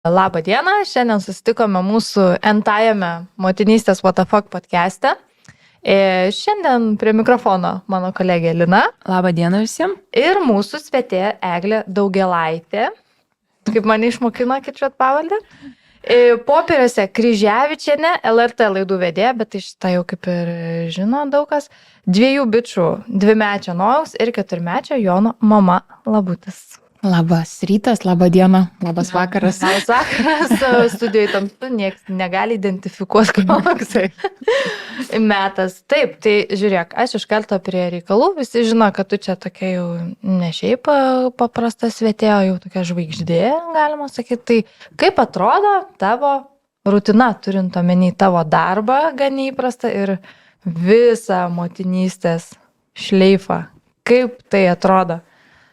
Labą dieną, šiandien susitikome mūsų N-tajame motinystės What the Fuck podcast'e. Šiandien prie mikrofono mano kolegė Lina. Labą dieną visiems. Ir mūsų svetė Eglė Daugėlaitė, kaip mane išmokino kirčiuot pavaldę. Popieriuose Kryževičienė, LRT laidų vedėja, bet iš tai jau kaip ir žino daugas, 2 bičių, 2-mečio Nojaus ir 4-mečio Jono mama Labutis. Labas rytas, labą dieną, labas vakaras. Labas vakaras, studijoje tamsu, niekas negali identifikuoti, koksai metas. Taip, tai žiūrėk, aš iš karto prie reikalų, visi žino, kad tu čia tokia jau ne šiaip paprasta svetė, jau tokia žvaigždė, galima sakyti. Tai kaip atrodo tavo rutina, turint omeny tavo darbą, gan įprasta ir visą motinystės šleifą? Kaip tai atrodo?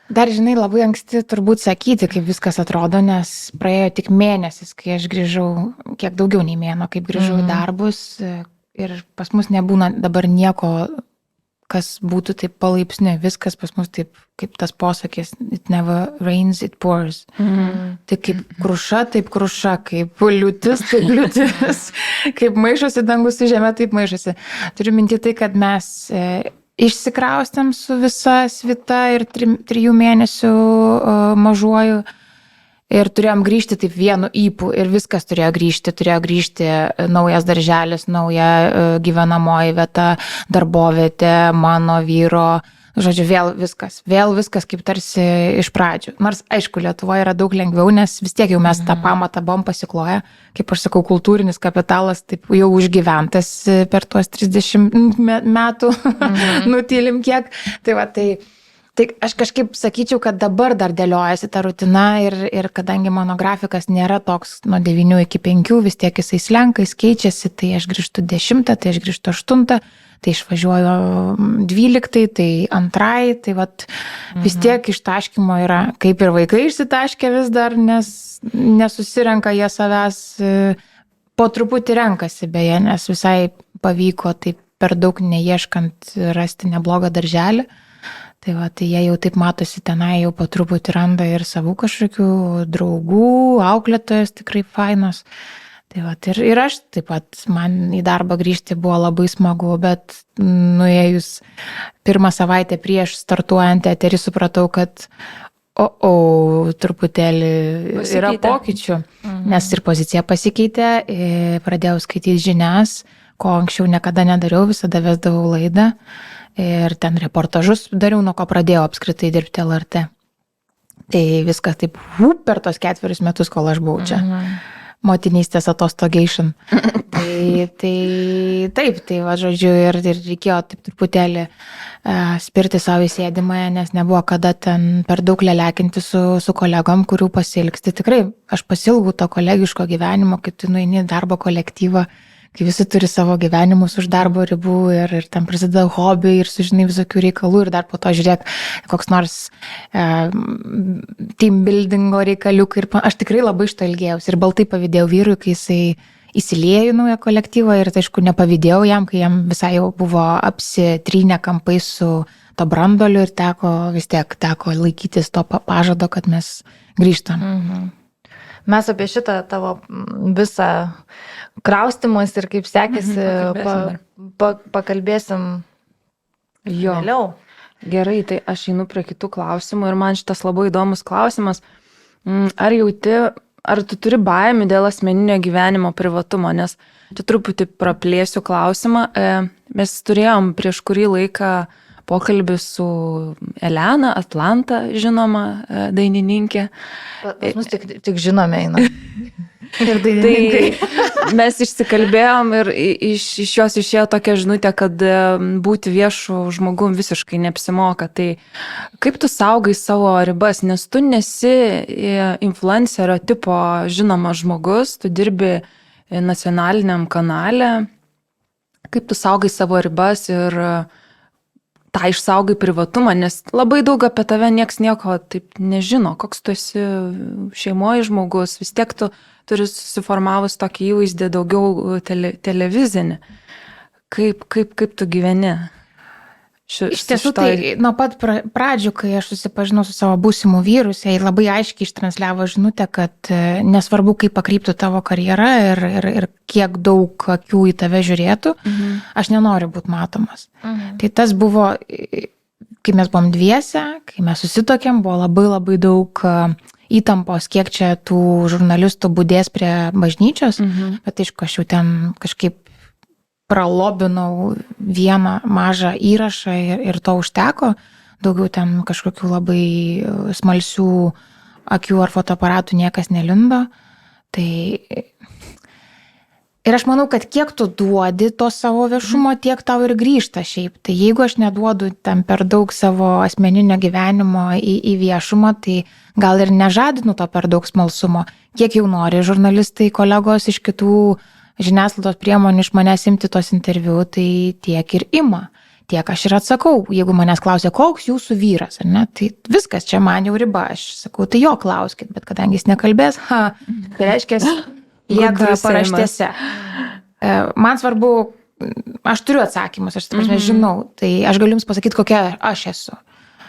Dar, žinai, labai anksti turbūt sakyti, kaip viskas atrodo, nes praėjo tik mėnesis, kai aš grįžau, kiek daugiau nei mėno, kaip grįžau į darbus ir pas mus nebūna dabar nieko, kas būtų taip palaipsniui, viskas pas mus taip, kaip tas posakis, it never rains, it pours. Tai kaip kruša, kaip liūtis, taip liūtis, kaip maišosi dangus su žemė, taip maišosi. Turiu minti tai, kad mes išsikraustėm su visa svita ir 3 mėnesių mažuoju ir turėjom grįžti taip vienu ypu ir viskas turėjo grįžti naujas darželis, nauja gyvenamoji vieta, darbovietė, mano vyro. Žodžiu, vėl viskas kaip tarsi iš pradžių. Nors, aišku, Lietuvoje yra daug lengviau, nes vis tiek jau mes tą pamatą buvom pasikloję. Kaip aš sakau, kultūrinis kapitalas taip jau užgyventas per tuos 30 metų, nutylim kiek. Tai aš kažkaip sakyčiau, kad dabar dar dėliojasi ta rutina ir kadangi mano grafikas nėra toks nuo 9 iki 5, vis tiek jisai slenka, jis keičiasi, tai aš grįžtu 10, tai aš grįžtu 8, tai išvažiuoju 12, tai 2, tai vis tiek ištaškymo yra, kaip ir vaikai išsitaškė vis dar, nes nesusirenka jie savęs, po truputį renkasi beje, nes visai pavyko taip per daug neieškant rasti neblogą darželį. Tai jie jau taip matosi tenai, jau po truputį randa ir savų kažkokių draugų, auklėtojas tikrai fainos. Ir aš taip pat, man į darbą grįžti buvo labai smagu, bet nuėjus 1 savaitę prieš startuojant eterį supratau, kad truputėlį yra pokyčių, nes ir pozicija pasikeitė, pradėjau skaityti žinias, ko anksčiau niekada nedariau, visada vesdavau laidą. Ir ten reportažus dariau, nuo ko pradėjau apskritai dirbti LRT. Tai viskas taip per tos 4 metus, kol aš buvau čia. Motinystės atostogation. Žodžiu, ir reikėjo taip truputėlį spirti savo įsėdimąją, nes nebuvo kada ten per daug lelekinti su kolegom, kurių pasilgsti. Tikrai, aš pasilgau to kolegiško gyvenimo, kaip tu nueini į darbo kolektyvą, kai visi turi savo gyvenimus už darbo ribų ir ten prasideda hobiai ir sužinai visokių reikalų ir dar po to žiūrėk koks nors team buildingo reikaliukai ir aš tikrai labai šito ilgėjausi ir baltai pavydėjau vyrui, kai jisai įsiliejo į naują kolektyvą ir tai aišku nepavydėjau jam, kai jam visai jau buvo apsitrynę kampai su to brandoliu ir teko laikytis to pažado, kad mes grįžtam. Mes apie šitą tavo visą kraustymus ir kaip sekėsi pakalbėsim vėliau. Gerai, tai aš einu prie kitų klausimų ir man šitas labai įdomus klausimas. Ar tu turi baimių dėl asmeninio gyvenimo privatumo? Nes čia truputį praplėsiu klausimą. Mes turėjom prieš kurį laiką pokalbį su Elena Atlanta, žinoma, dainininkė. Pas mus tik žinome eina. Ir dainininkai. Tai mes išsikalbėjom ir iš jos išėjo tokia žinutė, kad būti viešu žmogum visiškai neapsimoka. Tai kaip tu saugai savo ribas, nes tu nesi influencerio tipo žinomas žmogus, tu dirbi nacionaliniam kanale. Kaip tu saugai savo ribas ir tą išsaugai privatumą, nes labai daug apie tave nieks nieko taip nežino, koks tu esi šeimoje žmogus, vis tiek tu turi susiformavus tokį įvaizdį daugiau televizinį. Kaip tu gyveni? Iš tiesų, tai nuo pat pradžių, kai aš susipažinau su savo būsimu vyru, jis labai aiškiai ištransliavo žinutę, kad nesvarbu, kaip pakryptų tavo karjera ir kiek daug akių į tave žiūrėtų, aš nenoriu būti matomas. Tai tas buvo, kai mes buvom dviese, kai mes susitokėm, buvo labai daug įtampos, kiek čia tų žurnalistų budės prie bažnyčios, bet aišku, aš jau ten kažkaip pralobinau vieną mažą įrašą ir to užteko, daugiau ten kažkokių labai smalsių akių ar fotoaparatų niekas nelindo. Tai ir aš manau, kad kiek tu duodi to savo viešumo, tiek tau ir grįžta šiaip. Tai jeigu aš neduodu tam per daug savo asmeninio gyvenimo į viešumą, tai gal ir nežadinu to per daug smalsumo. Kiek jau nori žurnalistai, kolegos iš kitų žiniasklaidos priemonių iš manęs imti tos interviu, tai tiek ir ima. Tiek aš ir atsakau, jeigu manęs klausia, koks jūsų vyras, ar ne, tai viskas, čia man jau riba. Aš sakau, tai jo klauskit, bet kadangi jis nekalbės, tai reiškia, lieka paraštėse. Man svarbu, aš turiu atsakymus, aš žinau, tai aš galiu jums pasakyti, kokia aš esu.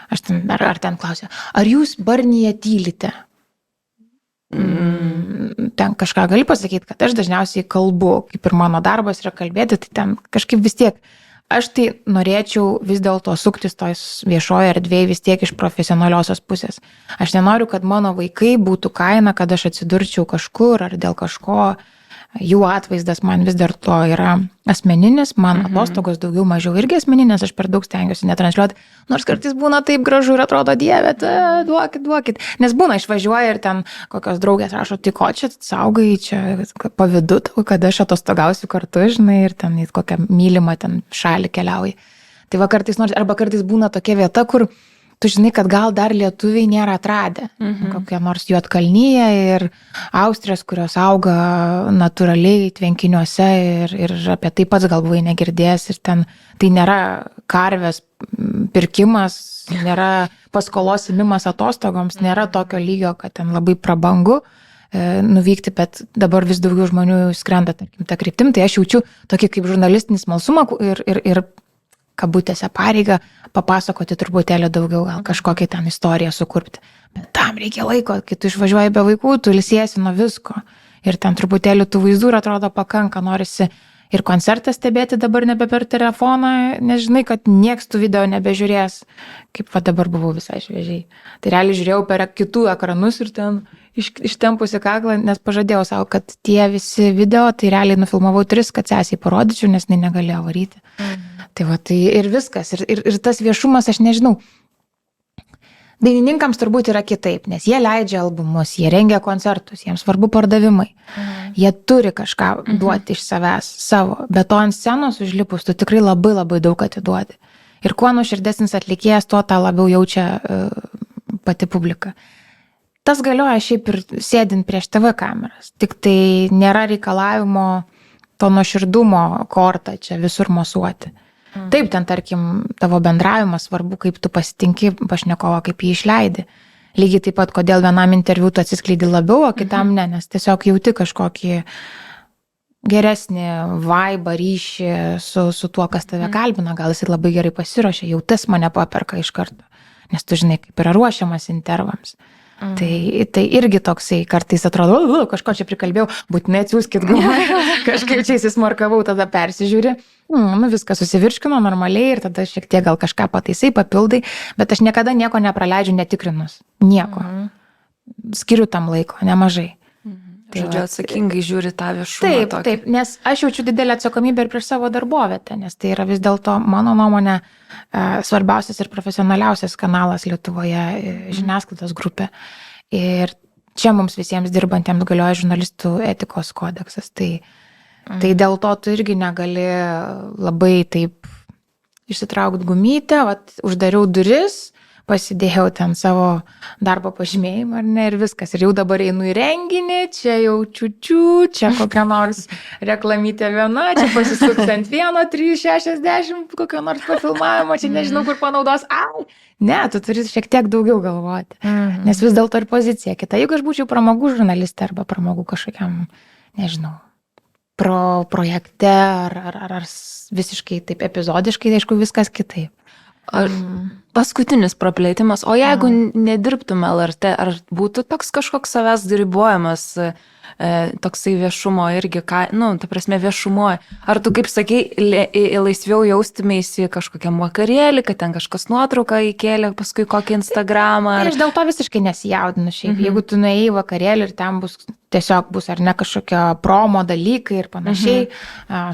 Aš ten, ar ten klausia, ar jūs Barnyje tylite? Ten kažką gali pasakyti, kad aš dažniausiai kalbu, kaip ir mano darbas yra kalbėti, tai ten kažkaip vis tiek, aš tai norėčiau vis dėlto suktis tos viešoje erdvėje vis tiek iš profesionaliosios pusės. Aš nenoriu, kad mano vaikai būtų kaina, kad aš atsidurčiau kažkur ar dėl kažko. Jų atvaizdas man vis dar to yra asmeninis, man atostogos daugiau mažiau irgi asmeninės, aš per daug stengiuosi netransliuoti, nors kartais būna taip gražu ir atrodo, Dieve, duokit. Nes būna išvažiuoja ir ten kokios draugės rašo, tai ko čia saugai, čia pavydu tau, kad aš atostogausiu kartu, žinai, ir ten į kokią mylimą ten šalį keliauji. Tai va kartais nors, arba kartais būna tokia vieta, kur tu žinai, kad gal dar lietuviai nėra atradę. Kokie nors Juodkalnyje ir Austrės, kurios auga natūraliai tvenkiniuose ir apie tai pats gal buvai negirdėjęs. Ir ten tai nėra karvės pirkimas, nėra paskolos įmimas atostogoms, nėra tokio lygio, kad ten labai prabangu nuvykti, bet dabar vis daugiau žmonių skrenda, tarkim, tą kryptim. Tai aš jaučiu tokį kaip žurnalistinį smalsumą ir kabutėse pareigą papasakoti truputėlį daugiau, gal kažkokią ten istoriją sukurpti. Bet tam reikia laiko, kai tu išvažiuoji be vaikų, tu ilsiesi nuo visko. Ir ten truputėlį tų vaizdų atrodo pakanka, norisi ir koncertą stebėti dabar nebe per telefoną, nes žinai, kad nieks tų video nebežiūrės, kaip va dabar buvau visai šviežiai. Tai realiai žiūrėjau per kitų ekranus ir ten ištempusi kaklą, nes pažadėjau savo, kad tie visi video, tai realiai nufilmavau 3, kad sesiai parodyčiau, nes jinai negalėjo varyti. Tai va, tai ir viskas. Ir tas viešumas, aš nežinau, dainininkams turbūt yra kitaip, nes jie leidžia albumus, jie rengia koncertus, jiems svarbu pardavimai. Jie turi kažką duoti iš savęs, savo. Bet to ant scenos užlipus, tu tikrai labai daug atiduodi. Ir kuo nuoširdesnis atlikėjas, tuo tą labiau jaučia pati publika. Tas galioja šiaip ir sėdint prieš TV kameras. Tik tai nėra reikalavimo to nuoširdumo kortą čia visur mosuoti. Taip, ten tarkim tavo bendravimas svarbu, kaip tu pasitinki pašnekovą, kaip jį išleidi. Lygiai taip pat, kodėl vienam interviu tu atsiskleidi labiau, o kitam ne, nes tiesiog jauti kažkokį geresnį vaibą, ryšį su tuo, kas tave kalbina. Gal jis labai gerai pasiruošė, jau tas mane paperka iš karto, nes tu žinai, kaip yra ruošiamas intervams. Tai irgi toksai kartais atrodo, kažko čia prikalbėjau, būtinai atsiųskit, kažkaip čia įsismarkavau, tada persižiūri, viskas susivirškino normaliai ir tada šiek tiek gal kažką pataisai, papildai, bet aš niekada nieko nepraleidžiu netikrinus, nieko. Skiriu tam laiko, nemažai. Tai žodžiu, atsakingai žiūri tą viešumą. Taip, nes aš jaučiu didelę atsakomybę ir prieš savo darbovietę, nes tai yra vis dėlto, mano nuomonė, svarbiausias ir profesionaliausias kanalas Lietuvoje, žiniasklaidos grupė. Ir čia mums visiems dirbantiems galioja žurnalistų etikos kodeksas. Tai dėl to tu irgi negali labai taip išsitraukti gumytę, uždariau duris, pasidėjau ten savo darbo pažymėjimą, ar ne, ir viskas. Ir jau dabar einu į renginį, čia jau čia kokia nors reklamytė viena, čia pasisuks ant vieno, 360, kokio nors pafilmavimo, čia nežinau, kur panaudos. Ne, tu turi šiek tiek daugiau galvoti, nes vis dėlto ir pozicija kita. Jeigu aš būčiau pramogų žurnalistė arba pramogų kažkokiam, nežinau, projekte ar visiškai taip epizodiškai, aišku, viskas kitaip. Paskutinis praplėtimas, o jeigu nedirbtum LRT, ar būtų toks kažkoks savęs ribojimas, toksai viešumo irgi, ta prasme viešumo, ar tu, kaip sakai, laisviau jaustumėsi kažkokiam vakarėlį, kad ten kažkas nuotrauką įkėlė, paskui kokį Instagramą? Aš dėl to visiškai nesijaudinu šiaip. Jeigu tu nuėjai į vakarėlį ir ten tiesiog bus ar ne kažkokia promo dalykai ir panašiai,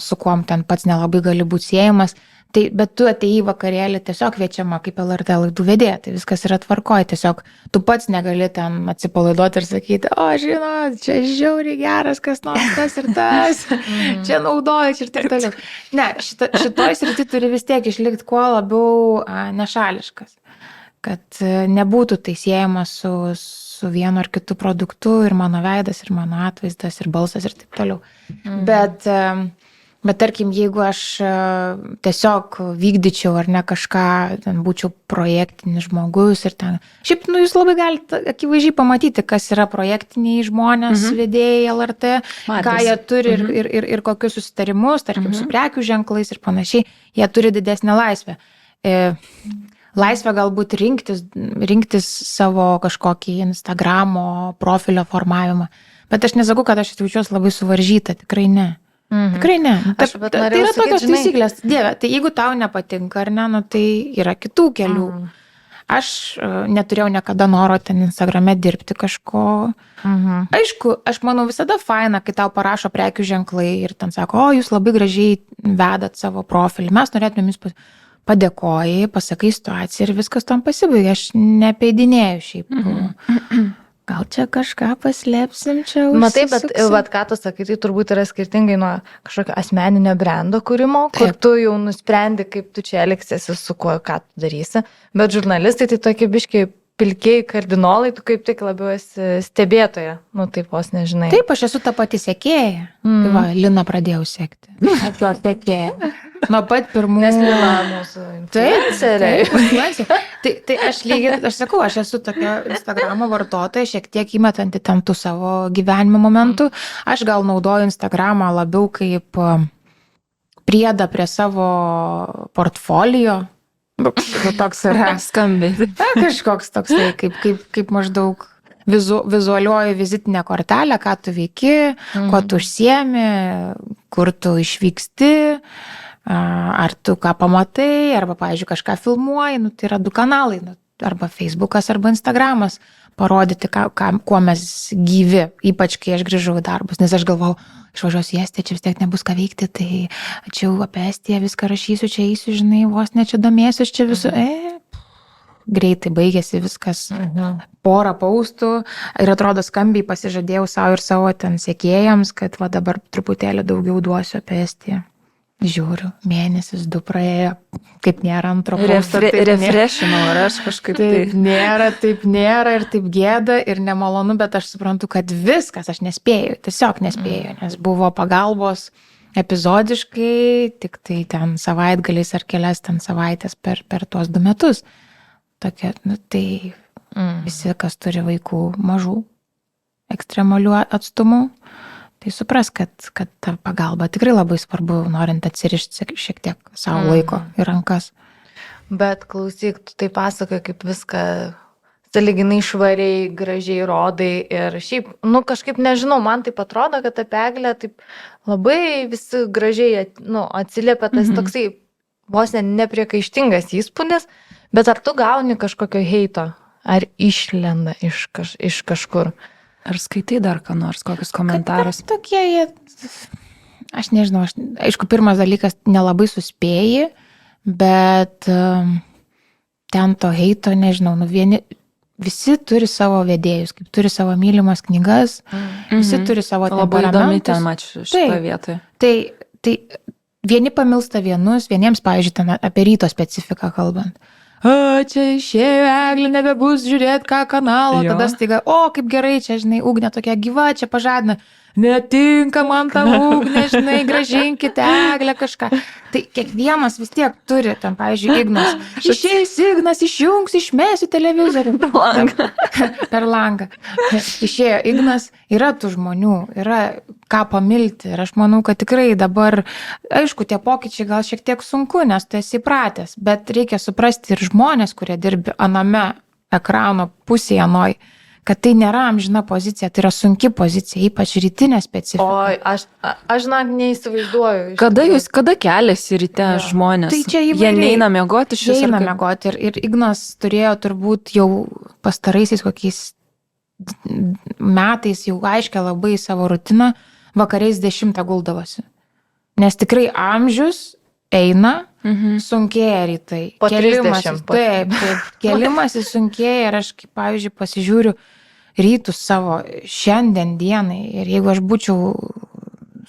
su kuom ten pats nelabai gali būti siejamas, bet tu atėjai į vakarėlį tiesiog kviečiama kaip LRT laidų vedėja, tai viskas yra tvarkoje, tiesiog tu pats negali ten atsipalaiduoti ir sakyti, o žinot, čia žiauriai geras, kas nors tas ir tas, čia naudoji ir taip toliau. Ne, šitoj srity turi vis tiek išlikti kuo labiau nešališkas, kad nebūtų tai siejama su vienu ar kitu produktu ir mano veidas, ir mano atvaizdas, ir balsas ir taip toliau. Bet tarkim, jeigu aš tiesiog vykdyčiau ar ne kažką, ten būčiau projektinis žmogus ir ten, šiaip, jūs labai galite akivaizdžiai pamatyti, kas yra projektiniai žmonės, vedėjai LRT, ką jie turi ir kokius susitarimus, tarkim, su prekių ženklais ir panašiai, jie turi didesnę laisvę. Laisvę galbūt rinktis savo kažkokį Instagramo profilio formavimą, bet aš nesakau, kad aš jaučiuosi labai suvaržyta, tikrai ne. Tikrai ne. Tai yra tokios taisyklės. Dieve, tai jeigu tau nepatinka ar ne, tai yra kitų kelių. Aš neturėjau niekada noro ten Instagrame dirbti kažko. Aišku, aš manau visada faina, kai tau parašo prekių ženklai ir ten sako, o jūs labai gražiai vedat savo profilį, mes norėtume jums padėkojai, pasakai situaciją ir viskas tam pasibaigė. Aš nepeidinėjau šiaip. Gal čia kažką paslėpsim čia? Matai, bet ką tu sakai, tai turbūt yra skirtingai nuo kažkokio asmeninio brendo kūrimo, kur tu jau nusprendi, kaip tu čia elgsiesi, su kuo, ką tu darysi. Bet žurnalistai tai tokie biškiai pilkiai kardinolai, tu kaip tik labiau esi stebėtoja. Taip vos nežinai. Taip, aš esu ta pati sekėja. Tai va, Lina pradėjau sekti. Aš jo sekėja. Nuo pat pirmų... Nes Lina mūsų influenceriai. Tai aš sakau, aš esu tokia Instagramo vartotoja, šiek tiek įmetanti ten tų savo gyvenimo momentų. Aš gal naudoju Instagramą labiau kaip priedą prie savo portfolio. Toks yra skambiai. Kažkoks toksai, kaip maždaug vizualioji vizitinė kortelė, ką tu veiki, kuo tu užsiemi, kur tu išvyksti, ar tu ką pamatai, arba, pavyzdžiui, kažką filmuoji, tai yra 2 kanalai, arba Facebookas, arba Instagramas, parodyti, kuo mes gyvi, ypač kai aš grįžau į darbus, nes aš galvau, išvažiuosiu į Estiją, čia vis tiek nebus ką veikti, tai čia jau apie Estiją viską rašysiu, čia eisiu, žinai, vos ne čia domėsiu, čia visų, greitai baigėsi viskas, porą paustų ir atrodo skambiai pasižadėjau savo ir savo ten sekėjams, kad va dabar truputėlį daugiau duosiu apie Estiją. Žiūriu, mėnesis 2 praėjo, kaip nėra antro pausto. Refreshinau, ar aš kažkaip taip nėra ir taip gėda ir nemalonu, bet aš suprantu, kad viskas, aš nespėjau, tiesiog nespėjau, nes buvo pagalbos epizodiškai, tik tai ten savaitgaliais ar kelias ten savaitės per tuos 2 metus. Tokia, tai visi, kas turi vaikų mažų, ekstremalių atstumų, tai supras, kad ta pagalba tikrai labai svarbu, norint atsirišti šiek tiek savo laiko į rankas. Bet klausyk, tu tai pasakoji, kaip viską sąlyginai švariai, gražiai rodai ir šiaip, kažkaip nežinau, man taip atrodo, kad apie Eglę taip labai visi gražiai atsiliepia tas toksai vos nepriekaištingas įspūdis, bet ar tu gauni kažkokio heito, ar išlenda iš kažkur? Ar skaitai dar ką nors, kokius komentarus? Tokie jie, aš nežinau, aišku, pirmas dalykas nelabai suspėji, bet ten to heito, nežinau, visi turi savo vedėjus, kaip turi savo mylimas knygas, visi turi savo temperamentus. Labai įdomi ten mačiau šitoje vietoje. Tai vieni pamilsta vienus, vieniems, pavyzdžiui, ten apie ryto specifiką kalbant. Čia išėjo Eglė, nebebus žiūrėti ką kanalo, tada staiga, kaip gerai, čia, žinai, ugnė tokia gyva, čia pažadina, netinka man ta ugnė, žinai, gražinkite Eglę kažką. Tai kiekvienas vis tiek turi, ten, pavyzdžiui, Ignas. Išeis Ignas, išjungs, išmesiu televizorių. Per langą. Išėjo Ignas, yra tų žmonių, yra kažką pamilti. Ir aš manau, kad tikrai dabar, aišku, tie pokyčiai gal šiek tiek sunku, nes tu esi įpratęs, bet reikia suprasti ir žmonės, kurie dirbi aname ekrano pusėje anoj, kad tai nėra amžina pozicija, tai yra sunki pozicija, ypač rytinė specifika. Oi, aš žinok, neįsivaizduoju. Kada keliasi ryte žmonės? Tai čia Jie įvairiai. neina miegoti iš Jie viso. eina miegoti ir Ignas turėjo turbūt jau pastaraisiais kokiais metais jau aiškia labai savo rutiną, vakariais 10 guldavosi. Nes tikrai amžius eina, sunkėja rytai. Po 30, Taip, kelimasis sunkėja ir aš, kaip pavyzdžiui, pasižiūriu rytus savo šiandien dienai ir jeigu aš būčiau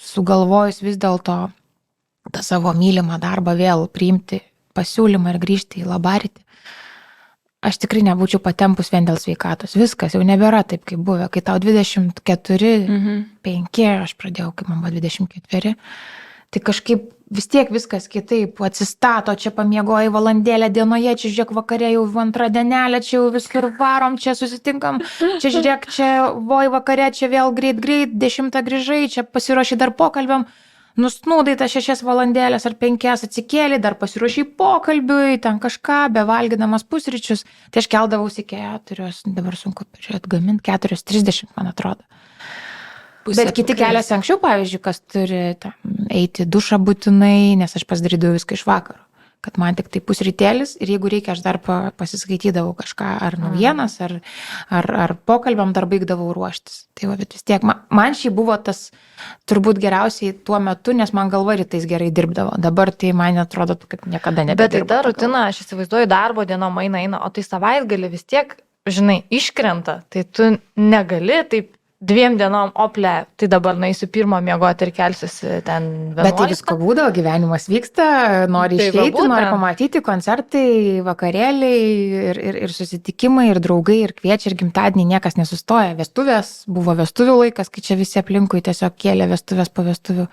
sugalvojus vis dėlto tą savo mylimą darbą vėl priimti pasiūlymą ir grįžti į labaritį, aš tikrai nebūčiau patempus vien dėl sveikatos. Viskas jau nebėra taip, kaip buvę. Kai tau 24, 5, aš pradėjau, kai man buvo 24, tai kažkaip vis tiek viskas kitaip atsistato, čia pamiegoji valandėlę dienoje, čia žiūrėk vakarė jau antrą dienelę, čia jau visur varom, čia susitinkam, čia žiūrėk, čia voj vakarė, čia vėl greit, 10 grįžai, čia pasiruoši dar pokalbiam, nusnūdai tą 6 valandėlės ar 5 atsikėlį, dar pasiruoši pokalbiui, ten kažką, bevalgydamas pusryčius, tai aš keldavausi 4, dabar sunku atgaminti, 4:30 man atrodo. Bet kiti keliasi anksčiau, pavyzdžiui, kas turi eiti dušą būtinai, nes aš pasidarydavau viską iš vakaro. Kad man tik tai pusrytėlis ir jeigu reikia, aš dar pasiskaitydavau kažką, ar naujienas, ar pokalbiam dar baigdavau ruoštis. Tai va, bet vis tiek, man šį buvo tas turbūt geriausiai tuo metu, nes man galva rytais gerai dirbdavo. Dabar tai man atrodo, kad niekada nebedirbu. Bet tai ta rutina, aš įsivaizduoju, darbo dienom eina, o tai savaitgalį vis tiek, žinai, iškrenta, tai tu negali taip 2 dienom ople, tai dabar naisiu pirmą miegoti ir kelsiuosi ten 11. Bet tai visko būdavo, gyvenimas vyksta, nori Tai išeiti, būtent. nori pamatyti koncertai, vakarėliai ir susitikimai, ir draugai, ir kviečia, ir gimtadienį niekas nesustoja. Vestuvės, buvo vestuvių laikas, kai čia visi aplinkui tiesiog kėlė vestuvės po vestuvių.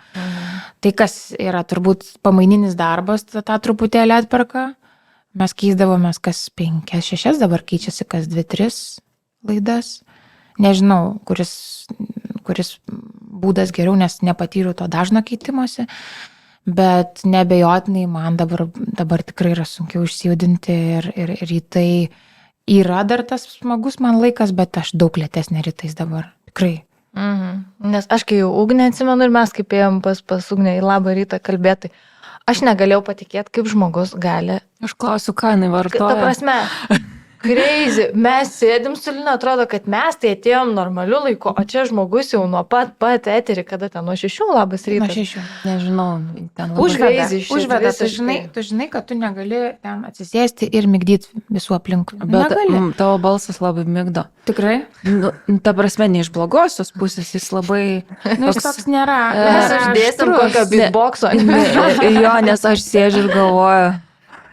Tai kas yra turbūt pamaininis darbas, tą truputėlį atperka. Mes keisdavomės kas 5-6, dabar keičiasi kas 2-3 laidas. Nežinau, kuris būdas geriau, nes nepatyriau to dažno keitimosi, bet nebejotinai man dabar tikrai yra sunkiau išsijudinti ir rytai yra dar tas smagus man laikas, bet aš daug lėtesnė rytais dabar, tikrai. Nes aš kai jau Ugnę atsimenu ir mes kaip ėjom pas Ugnę į labą rytą kalbėti, aš negalėjau patikėti, kaip žmogus gali. Aš klausiu, ką jinai vartoja. Ta prasme, crazy. Mes sėdim su Lina, atrodo, kad mes tai atėjom normaliu laiku, o čia žmogus jau nuo pat eterį, kada ten nuo 6 labas rytas. Nuo 6. Nežinau, ten labai. Užveda, tu žinai, kad tu negali ten atsisėsti ir migdyti visų aplinkui. Bet tavo balsas labai migdo. Tikrai? Nu, ta prasme, ne iš blogosios pusės, jis labai... Nu, jis toks nėra. Mes uždėsim kokio beatboxo. Jo, nes aš sėdžiu ir galvoju,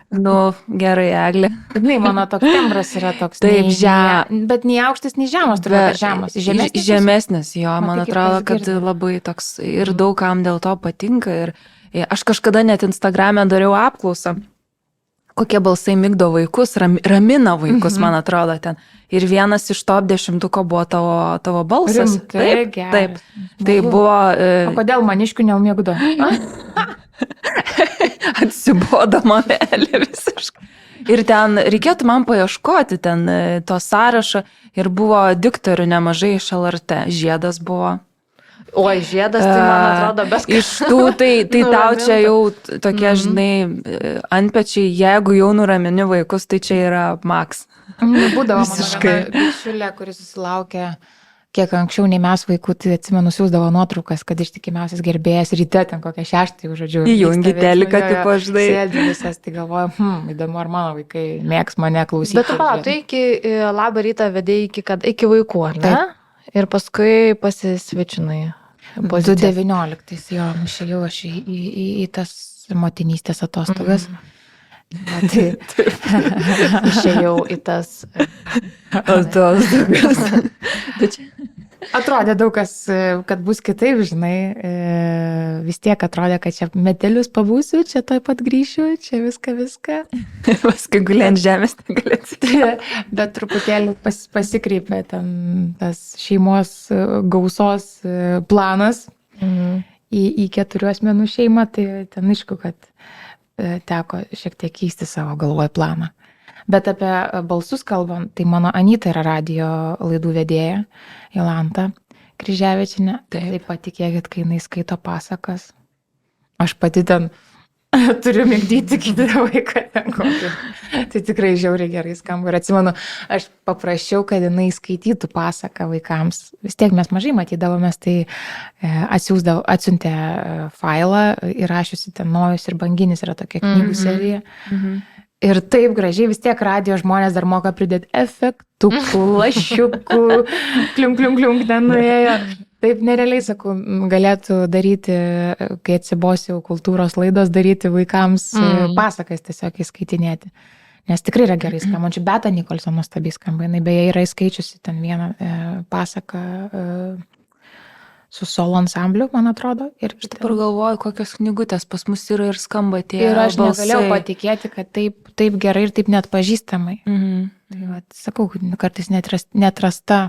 nu, gerai, Eglė. Žinai, mano toks tembras yra toks. Taip, bet nei aukštas, nei žemas, turbūt žemas. Žemesnis, jo, man tik atrodo, kad pasigirdo. labai toks ir daug kam dėl to patinka. Ir aš kažkada net Instagram'e dariau apklausą, kokie balsai migdo vaikus, ramina vaikus, man atrodo, ten. Ir vienas iš top 10 buvo tavo balsas. Rimtai, Taip. Tai buvo... O kodėl maniškių neumėgdo? Atsibodo mamelė visiškai. Ir ten reikėtų man paieškoti ten to sąrašą ir buvo diktorių nemažai iš LRT. Žiedas buvo. Oi, Žiedas, tai man atrodo, bet iš tų, tai tau čia jau tokie, žinai, antpečiai, jeigu jau nuramini vaikus, tai čia yra maks. Būdavo Visiškai. mano bičiulė, kuris susilaukė kiek anksčiau nei mes vaikų, tai atsimenu, siūsdavo nuotraukas, kad ištikimiausias gerbėjas ryte ten kokią 6, žodžiu. Įjungi teliką, tipo, žinai. Sėdžiu visas, tai galvoju, įdomu, ar mano vaikai mėgs mane klausyti. Bet tu palauk, tai iki labą rytą vedėjai iki vaikų, ar ne? Ir paskui pasisvičinai. 2019 jo, išėjau aš į tas motinystės atostogas. Tai išėjau į tas atostogas. Atrodė daug kas, kad bus kitaip, žinai, vis tiek atrodė, kad čia metelius pabūsiu, čia taip pat grįšiu, čia viską. Paskui gulė ant žemės negalėsi. Bet truputėlį pasikreipė ten tas šeimos gausos planas į 4 asmenų šeimą, tai ten aišku, kad teko šiek tiek keisti savo galvoj planą. Bet apie balsus kalbant, tai mano Anyta yra radio laidų vedėja, Jolanta Kryževičienė. Taip pat tikėkit, kai jinai skaito pasakas. Aš pati ten turiu migdyti kitą vaiką ten kokį. Tai tikrai žiauriai gerai skamba. Ir atsimenu, aš paprašiau, kad jinai skaitytų pasaką vaikams. Vis tiek mes mažai matydavomės, tai atsiuntė failą, įrašiusi ten Nojus ir Banginis, yra tokia knygų serija. Ir taip gražiai, vis tiek radio žmonės dar moka pridėti efektukų, lašiukų, klium, ten nuėjo. Taip nerealiai, sakau, galėtų daryti, kai atsibosiu kultūros laidos, daryti vaikams pasakas tiesiog įskaitinėti. Nes tikrai yra gerai skambančių. Beata Nikolson nuostabiai skamba. Jinai beje yra įskaičiusi ten vieną pasaką su solo ansambliu, man atrodo. Ir aš dabar galvoju, kokios knygutės pas mus yra ir skamba tie balsai. Ir aš balsai. negalėjau patikėti, kad taip gerai ir taip net pažįstamai. Tai va, sakau, kartais netrasta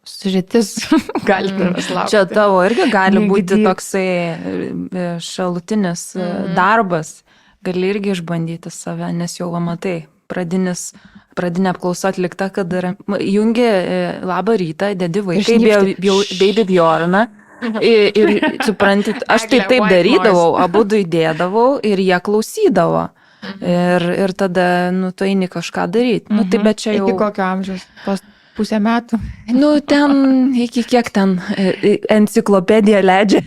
sužetis gali laukti. Čia tavo irgi gali būti toksai šalutinis darbas. Gali irgi išbandyti save, nes jau matai, pradinė apklausa atlikta, kad jungi labą rytą, dedi vaikai, baby Bjorną. Ir supranti, aš tai taip darydavau, abudu įdėdavau ir jie klausydavo. Ir tada, tu eini kažką daryti. Tai bet čia jau... Iki kokio amžiaus? Pusę metų? Ten iki kiek ten enciklopedija leidžia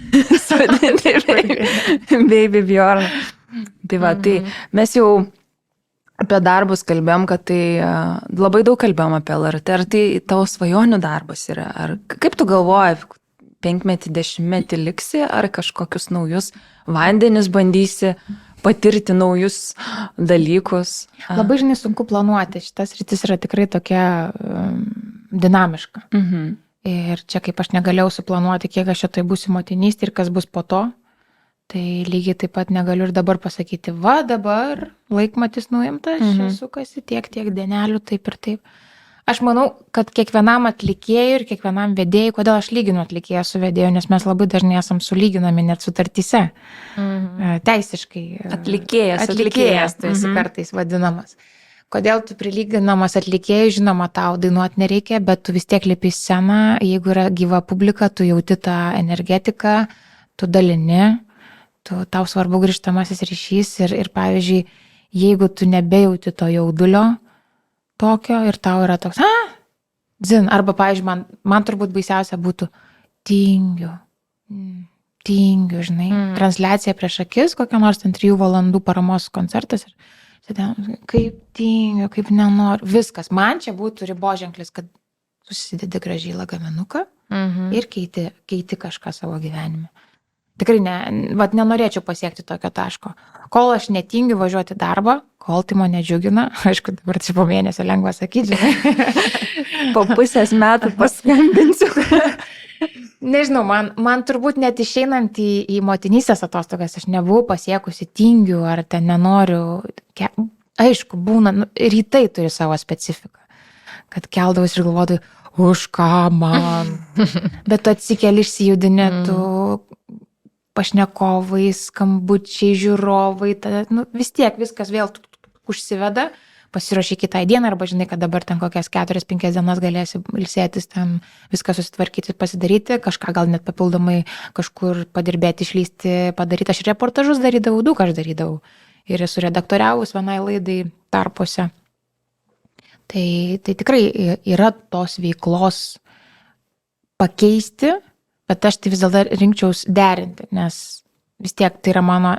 baby Bjorną. Tai va, tai mes jau apie darbus kalbėjom, kad tai labai daug kalbėjom apie LRT. Ar tai tavo svajonių darbas yra? Ar kaip tu galvoji, 5-metį, 10-metį liksi, ar kažkokius naujus vandenis bandysi patirti naujus dalykus? Labai žinai sunku planuoti. Šitas rytis yra tikrai tokia dinamiška. Ir čia kaip aš negalėjau suplanuoti, kiek aš čia tai būsiu motinystė ir kas bus po to. Tai lygiai taip pat negaliu ir dabar pasakyti, va dabar laikmatis nuimtas, čia sukasi tiek dienelių, taip ir taip. Aš manau, kad kiekvienam atlikėjui ir kiekvienam vedėjui, kodėl aš lyginu atlikėją su vedėju, nes mes labai dažnai esam sulyginami net sutartyse, teisiškai. Atlikėjas tu esi kartais vadinamas. Kodėl tu prilyginamas atlikėjui, žinoma, tau dainuoti nereikia, bet tu vis tiek lipi į sceną, jeigu yra gyva publika, tu jauti tą energetiką, tu dalini. Tau svarbu grįžtamasis ryšys ir pavyzdžiui, jeigu tu nebejauti to jaudulio tokio ir tau yra toks, dzin, arba pavyzdžiui, man turbūt baisiausia būtų tingiu, žinai, transliacija prieš akis, kokia nors 3 valandų paramos koncertas ir kaip tingiu, kaip nenoriu, viskas, man čia būtų riboženklis, kad susidedi gražiai lagaminuką ir keiti kažką savo gyvenime. Tikrai nenorėčiau pasiekti tokio taško. Kol aš netingiu važiuoti darbą, kol tai mane džiugina, aišku, dabar čia po mėnesio lengva sakyti. Po pusės metų paskambinsiu. Nežinau, man turbūt net išeinant į motinystės atostogas, aš nebuvau pasiekusi tingiu ar ten nenoriu. Aišku, būna, rytai turi savo specifiką. Kad keldavus ir galvodavai, už ką man. Bet tu atsikeli išsijudinė, tu pašnekovai, skambučiai, žiūrovai, vis tiek viskas vėl užsiveda, pasiruoši kitai dieną, arba žinai, kad dabar ten kokias 4-5 dienas galėsi ilsėtis, ten viską susitvarkyti, pasidaryti, kažką gal net papildomai kažkur padirbėti, išlysti, padaryti. Aš reportažus darydavau, daug aš darydavau. Ir esu redaktoriavus vienai laidai tarpuose. Tai tikrai yra tos veiklos pakeisti, bet aš tai vis dėlto rinkčiaus derinti, nes vis tiek tai yra mano,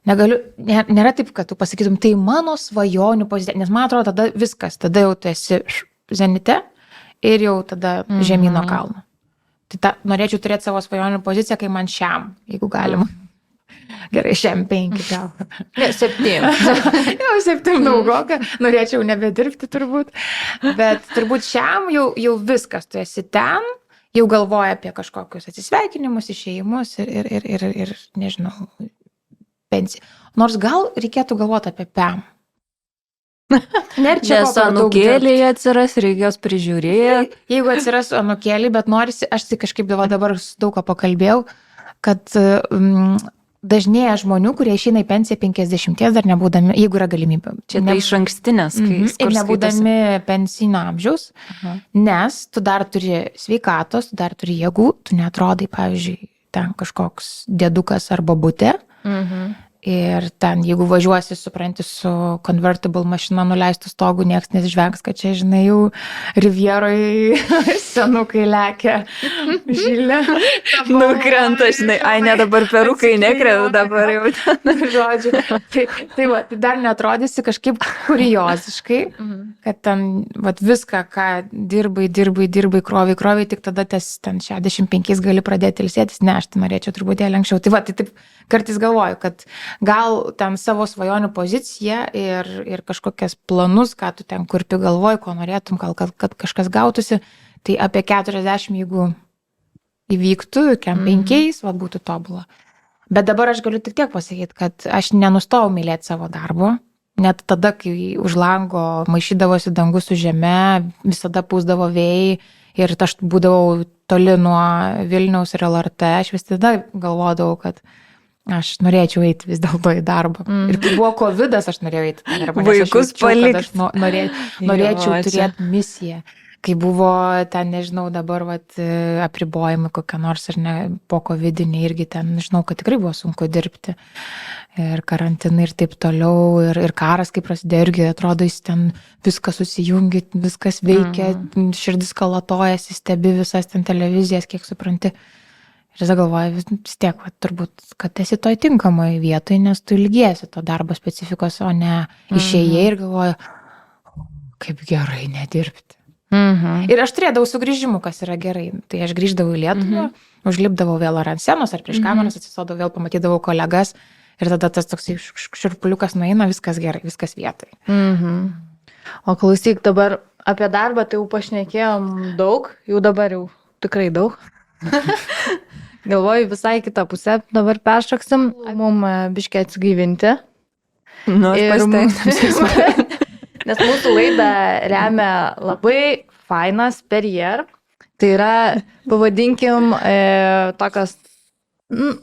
nėra taip, kad tu pasakytum, tai mano svajonių pozicija, nes man atrodo, tada viskas, tada jau tu esi zenite ir jau tada žemyno kalno. Tai norėčiau turėti savo svajonių poziciją, kai man šiam, jeigu galima. Gerai, šiam 5 gal. 7. Jau 7 daugoka, norėčiau nebedirbti turbūt, bet turbūt šiam jau viskas, tu esi ten, jau galvoja apie kažkokius atsisveikinimus, išėjimus ir nežinau, pensiją. Nors gal reikėtų galvoti apie PEM. Ne, ir čia Nes ko per daug anūkėliai atsiras, reikės prižiūrėti. Jeigu atsiras anūkėlį, bet norisi, aš tai kažkaip dabar su daug ko pakalbėjau, kad dažnėja žmonių, kurie išeina į pensiją 50 dar nebūdami, jeigu yra galimybė. Čia tai iš ankstinės, kai Ir nebūdami pensinio amžiaus, nes tu dar turi sveikatos, tu dar turi jėgų, tu netrodai, pavyzdžiui, ten kažkoks dėdukas arba butė. Ir ten, jeigu važiuosi, supranti, su convertible mašina nuleistų stogų, nieks nesižvengs, kad čia, žinai, jau Rivieroje senukai lekia žilė. Nukrenta, žinai, ai, ne dabar perukai nekrenta, dabar jau ten. Žodžiu. Tai dar netrodysi kažkaip kurioziškai, kad ten viską, ką dirbai, kroviai, tik tada ten 65 gali pradėti ilsėtis. Ne, aš tai norėčiau truputėlį anksčiau. Tai taip kartais galvoju, kad gal ten savo svajonių poziciją ir kažkokias planus, ką tu ten kurpi galvoji, ko norėtum, gal kad kažkas gautųsi, tai apie 40, jeigu įvyktų, 5, būtų tobula. Bet dabar aš galiu tik tiek pasakyti, kad aš nenustojau mylėti savo darbo. Net tada, kai už lango maišydavosi dangus su žeme, visada pūsdavo vėjai ir aš būdavau toli nuo Vilniaus ir LRT, aš vis tada galvodavau, kad aš norėčiau eiti vis dėlto į darbą. Ir kai buvo COVID-as, aš norėjau eiti į darbą. Vaikus palikti. Aš norėčiau turėti misiją. Kai buvo ten, nežinau, dabar apribojimai kokie nors ar ne, po COVID-inė irgi ten, žinau, kad tikrai buvo sunku dirbti. Ir karantinai ir taip toliau. Ir karas, kai prasidėjo, irgi atrodo, jis ten viskas susijungi, viskas veikia, širdis kalatojasi, stebi visas ten televizijas, kiek supranti. Ir tada galvoju, vis tiek, turbūt, kad esi toj tinkamoje vietoje, nes tu ilgiesi to darbo specifikos, o ne išėjai ir galvoju, kaip gerai nedirbti. Ir aš turėdavau sugrįžimų, kas yra gerai. Tai aš grįždavau į Lietuvą, užlipdavau vėl ar ant scenos, ar prieš kameras, atsisodavau, vėl pamatydavau kolegas ir tada tas toks širpuliukas nueina, viskas gerai, viskas vietai. O klausyk, dabar apie darbą tai jau pašnekėjom daug, jau dabar jau tikrai daug. Galvoju, visai kitą pusę dabar peršoksim, mum biškį atsigaivinti. Nes mūsų laidą remia labai fainas Perrier. Tai yra, pavadinkim, tokios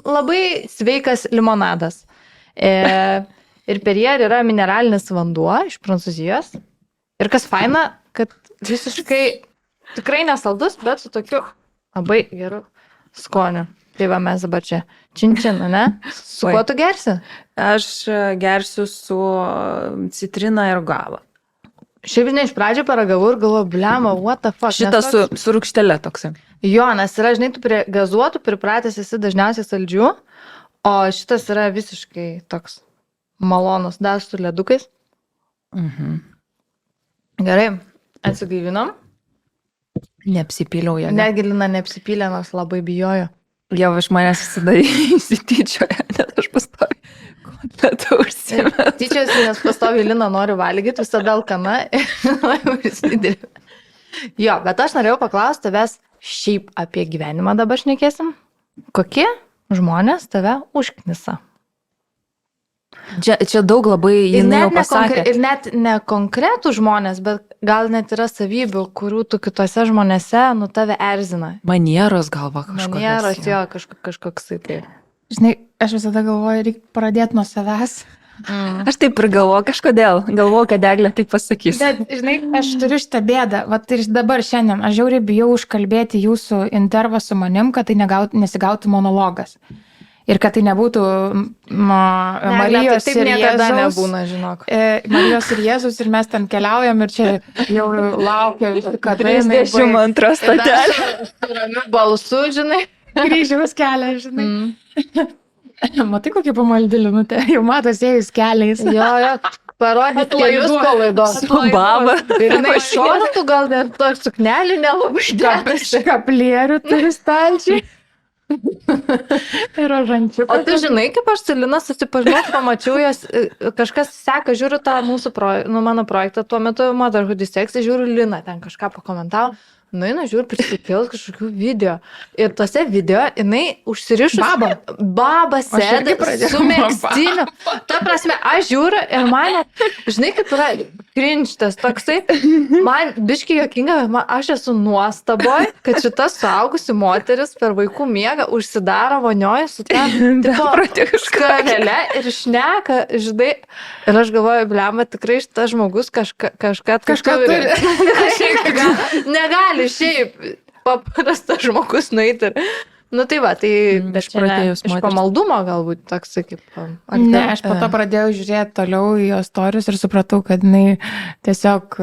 labai sveikas limonadas. Ir Perrier yra mineralinis vanduo iš Prancūzijos. Ir kas faina, kad visiškai tikrai nesaldus, bet su tokiu labai geru skoniu. Tai va mes dabar čia činčina, ne? Su kuo tu gersi? Aš gersiu su citrina ir gava. Šiaip ne iš pradžio paragavau ir galvoju, blema, what the fuck. Šitas su rūgštele toksai. Jo, nes yra, žinai, tu prie gazuotų pripratęs esi dažniausiai saldžių, o šitas yra visiškai toks malonus, dar su ledukais. Gerai, atsigaivinom. Neapsipyliau ją. Netgi Lina neapsipylė, nors labai bijojo. Jau iš manęs visada įsityčioja, net aš pastoviai kotletą užsimetu. Tyčiasi, nes pastoviai Lina nori valgyti, visada alkana ir užsidirbė. Jo, bet aš norėjau paklausti tavęs šiaip apie gyvenimą dabar šnekėsim. Kokie žmonės tave užknisa? Čia daug labai jinai jau pasakė. Ir net ne konkretų žmonės, bet gal net yra savybių, kurių tu kitose žmonėse tave erzina. Manieros galva kažkokios. Manieros, jo, kažkoks tai. Žinai, aš visada galvoju, reikia pradėti nuo savęs. Aš taip ir galvoju, kažkodėl. Galvoju, kad Eglė taip pasakys. Bet, žinai, aš turiu šitą bėdą. Vat ir dabar šiandien aš žiauriai bijau užkalbėti jūsų intervą su manim, kad tai nesigautų monologas. Ir kad tai nebūtų Marijos taip ir niekada Jėzaus. Nebūna, žinok. Marijos ir Jėzus ir mes ten keliaujam ir čia jau laukia, kad 32 stotelė. Su ramiu balsu, žinai. Kryžiaus kelią, žinai. Matai, kokia pamaldi Linutė, jau matos ėjus keliais. Jo, parodyti kelius po laidos. Su baba. Ir jinai šortų gal net to suknelį nelabai dėdasi. Škaplierių turi stalčiai. Ir ožančiukas. O tu žinai, kaip aš su Lina susipažinau, pamačiau jas, kažkas seka, žiūriu tą mūsų mano projektą, tuo metu Motherhood is Sexy, žiūriu Lina, ten kažką pakomentavo. Nueina, žiūri, prisikėlus kažkokių video. Ir tose video jinai užsirišus. Baba sėdi su megztiniu. Ta prasme, aš žiūriu ir man, žinai, kaip yra krinštas toksai. Man biškai jokinga, aš esu nuostaboj, kad šita suaugusi moteris per vaikų miegą užsidaro vonioje su ta skarelė ir šneka, žinai. Ir aš galvoju, blema, tikrai šitas žmogus kažką turi. Negali šiaip paprastas žmogus nueiti. Nu tai va, tai iš pamaldumo galbūt toksai kaip... Ne, aš po to pradėjau žiūrėti toliau į jos storius ir supratau, kad jinai tiesiog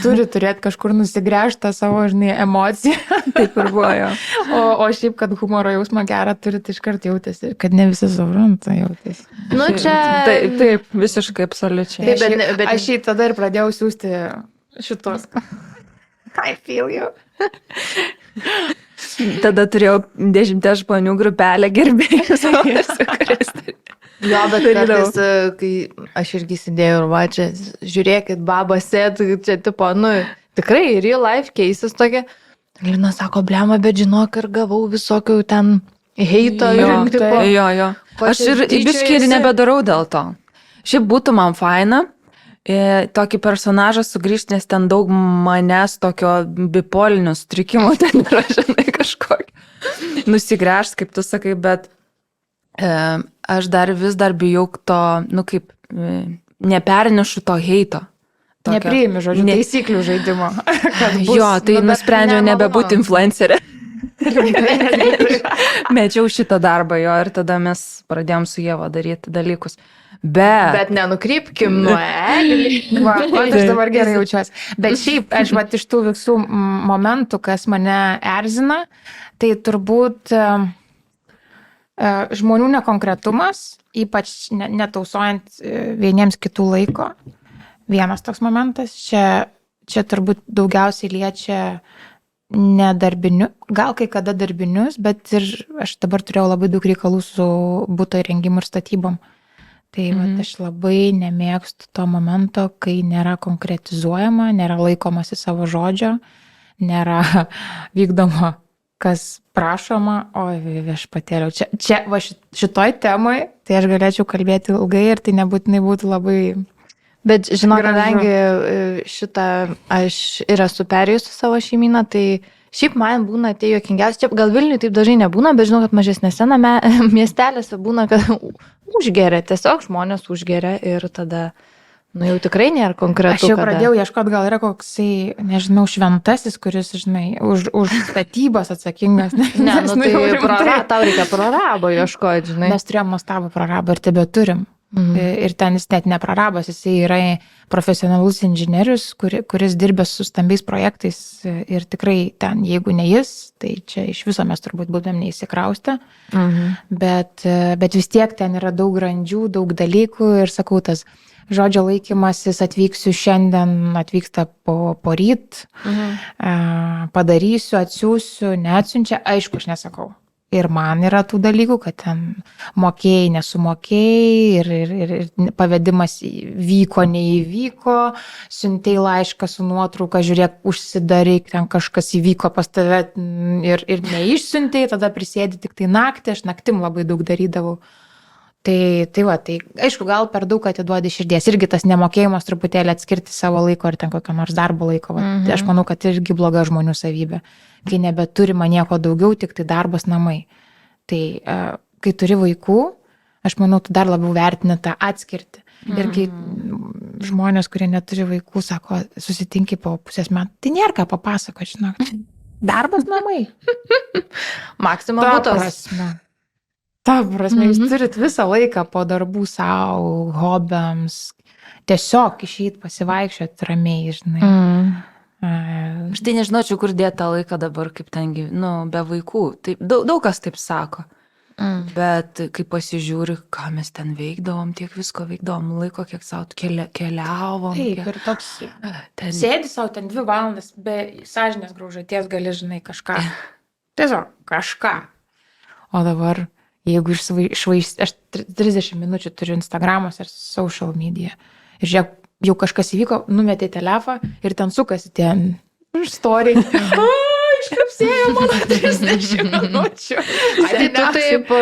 turi turėti kažkur nusigręžtą savo, žinai, emociją. Taip ir buvo jo. O šiaip, kad humoro jausmą gerą turi, tai iškart jautėsi, kad ne visi supranta jautėsi. Nu čia... Taip, visiškai absoliučiai. Bet aš jį tada ir pradėjau siūsti šitos. I feel you. Tada turėjau 10 žmonių grupelę gerbėjų. Jo, bet kartais, kai aš irgi sėdėjau ir va, čia žiūrėkit, baba sėd, čia tipo, nu, tikrai real life cases tokia. Lina sako, blema, bet žinok, ir gavau visokių ten heito. Jo. Aš ir biškai ir nebedarau dėl to. Šiaip būtų man faina. Tokį personažą sugrįžti, nes ten daug manęs tokio bipolinių sutrikimų ten yra, žinai, kažkokį. Nusigręžt, kaip tu sakai, bet aš vis dar bijau to, nu kaip, nepernešu to heito. Nepriimi, žodžiu, taisyklių žaidimo. Jo, tai nusprendžiau nebebūti influencerė. Mečiau šitą darbą jo ir tada mes pradėjom su Ieva daryti dalykus. Bet nenukrypkim nuo Va, aš dabar gerai jaučiuosi. Bet šiaip, aš va iš tų visų momentų, kas mane erzina, tai turbūt žmonių nekonkretumas, ypač netausojant vieniems kitų laiko. Vienas toks momentas, čia turbūt daugiausiai liečia nedarbiniu, gal kai kada darbinius, bet ir aš dabar turėjau labai daug reikalų su buto įrengimu ir statybom. Tai aš labai nemėgstu to momento, kai nėra konkretizuojama, nėra laikomasi savo žodžio, nėra vykdoma, kas prašoma, o viešpatėliau. Čia va šitoj temai, tai aš galėčiau kalbėti ilgai ir tai nebūtinai būtų labai... Bet žinok, kadangi šitą aš ir esu perėjusi savo šeimyną, tai šiaip man būna tie juokingiausi. Čia gal Vilniui taip dažnai nebūna, bet žinau, kad mažesnėse miestelėse būna, kad užgeria, tiesiog žmonės užgeria ir tada, nu jau tikrai nėra konkretu. Aš jau pradėjau ieškoti, gal yra koksai, nežinau, šventasis, kuris, žinai, už statybas atsakingas. Ne, nu tai tau reikia prorabo ieškoti, žinai. Mes turėjom nuostabų prorabą ir tebeturim. Ir ten jis net neprarabas, jis yra profesionalus inžinierius, kuris dirbė su stambiais projektais ir tikrai ten, jeigu ne jis, tai čia iš viso mes turbūt būtumėm neįsikraustę, bet vis tiek ten yra daug grandžių, daug dalykų ir sakau, tas žodžio laikymasis, atvyksiu šiandien, atvyksta po ryt, padarysiu, atsiųsiu, neatsiunčia, aišku, aš nesakau. Ir man yra tų dalykų, kad ten mokėjai, nesumokėjai ir pavedimas vyko, neįvyko, siuntėjai laišką su nuotrauka, žiūrėk, užsidaryk, ten kažkas įvyko pas tave ir neišsiuntėjai, tada prisėdi tik tai naktį, aš naktim labai daug darydavau. Tai aišku, gal per daug atiduodi širdies. Irgi tas nemokėjimas truputėlį atskirti savo laiko ar ten kokio nors darbo laiko. Tai aš manau, kad irgi bloga žmonių savybė. Kai nebeturima nieko daugiau, tik tai darbas namai. Tai kai turi vaikų, aš manau, tu dar labiau vertini tą atskirti. Ir kai žmonės, kurie neturi vaikų, sako, susitinki po pusės metų, tai nėra ką papasako, žinok. Darbas namai. Maksimum būtos. Ta prasme, jūs turit visą laiką po darbų savo, hobiams, tiesiog išeit pasivaikščioti ramiai, žinai. Štai nežinočiau, kur dėti tą laiką dabar, kaip tengi, be vaikų. Taip, daug kas taip sako. Bet kai pasižiūri, ką mes ten veikdavom, tiek visko veikdavom, laiko, kiek savo keliavom. Taip, ir toks, sėdi savo ten 2 valandas, be sąžinės graužaties gali, žinai, kažką. Tiesiog kažką. O dabar... Jeigu aš 30 minučių turiu Instagramas ar social media. Ir žiūrėk, jau kažkas įvyko, numetė telefą ir ten sukasi tie story. išsėjo mano 30 minučių. Tai tu taip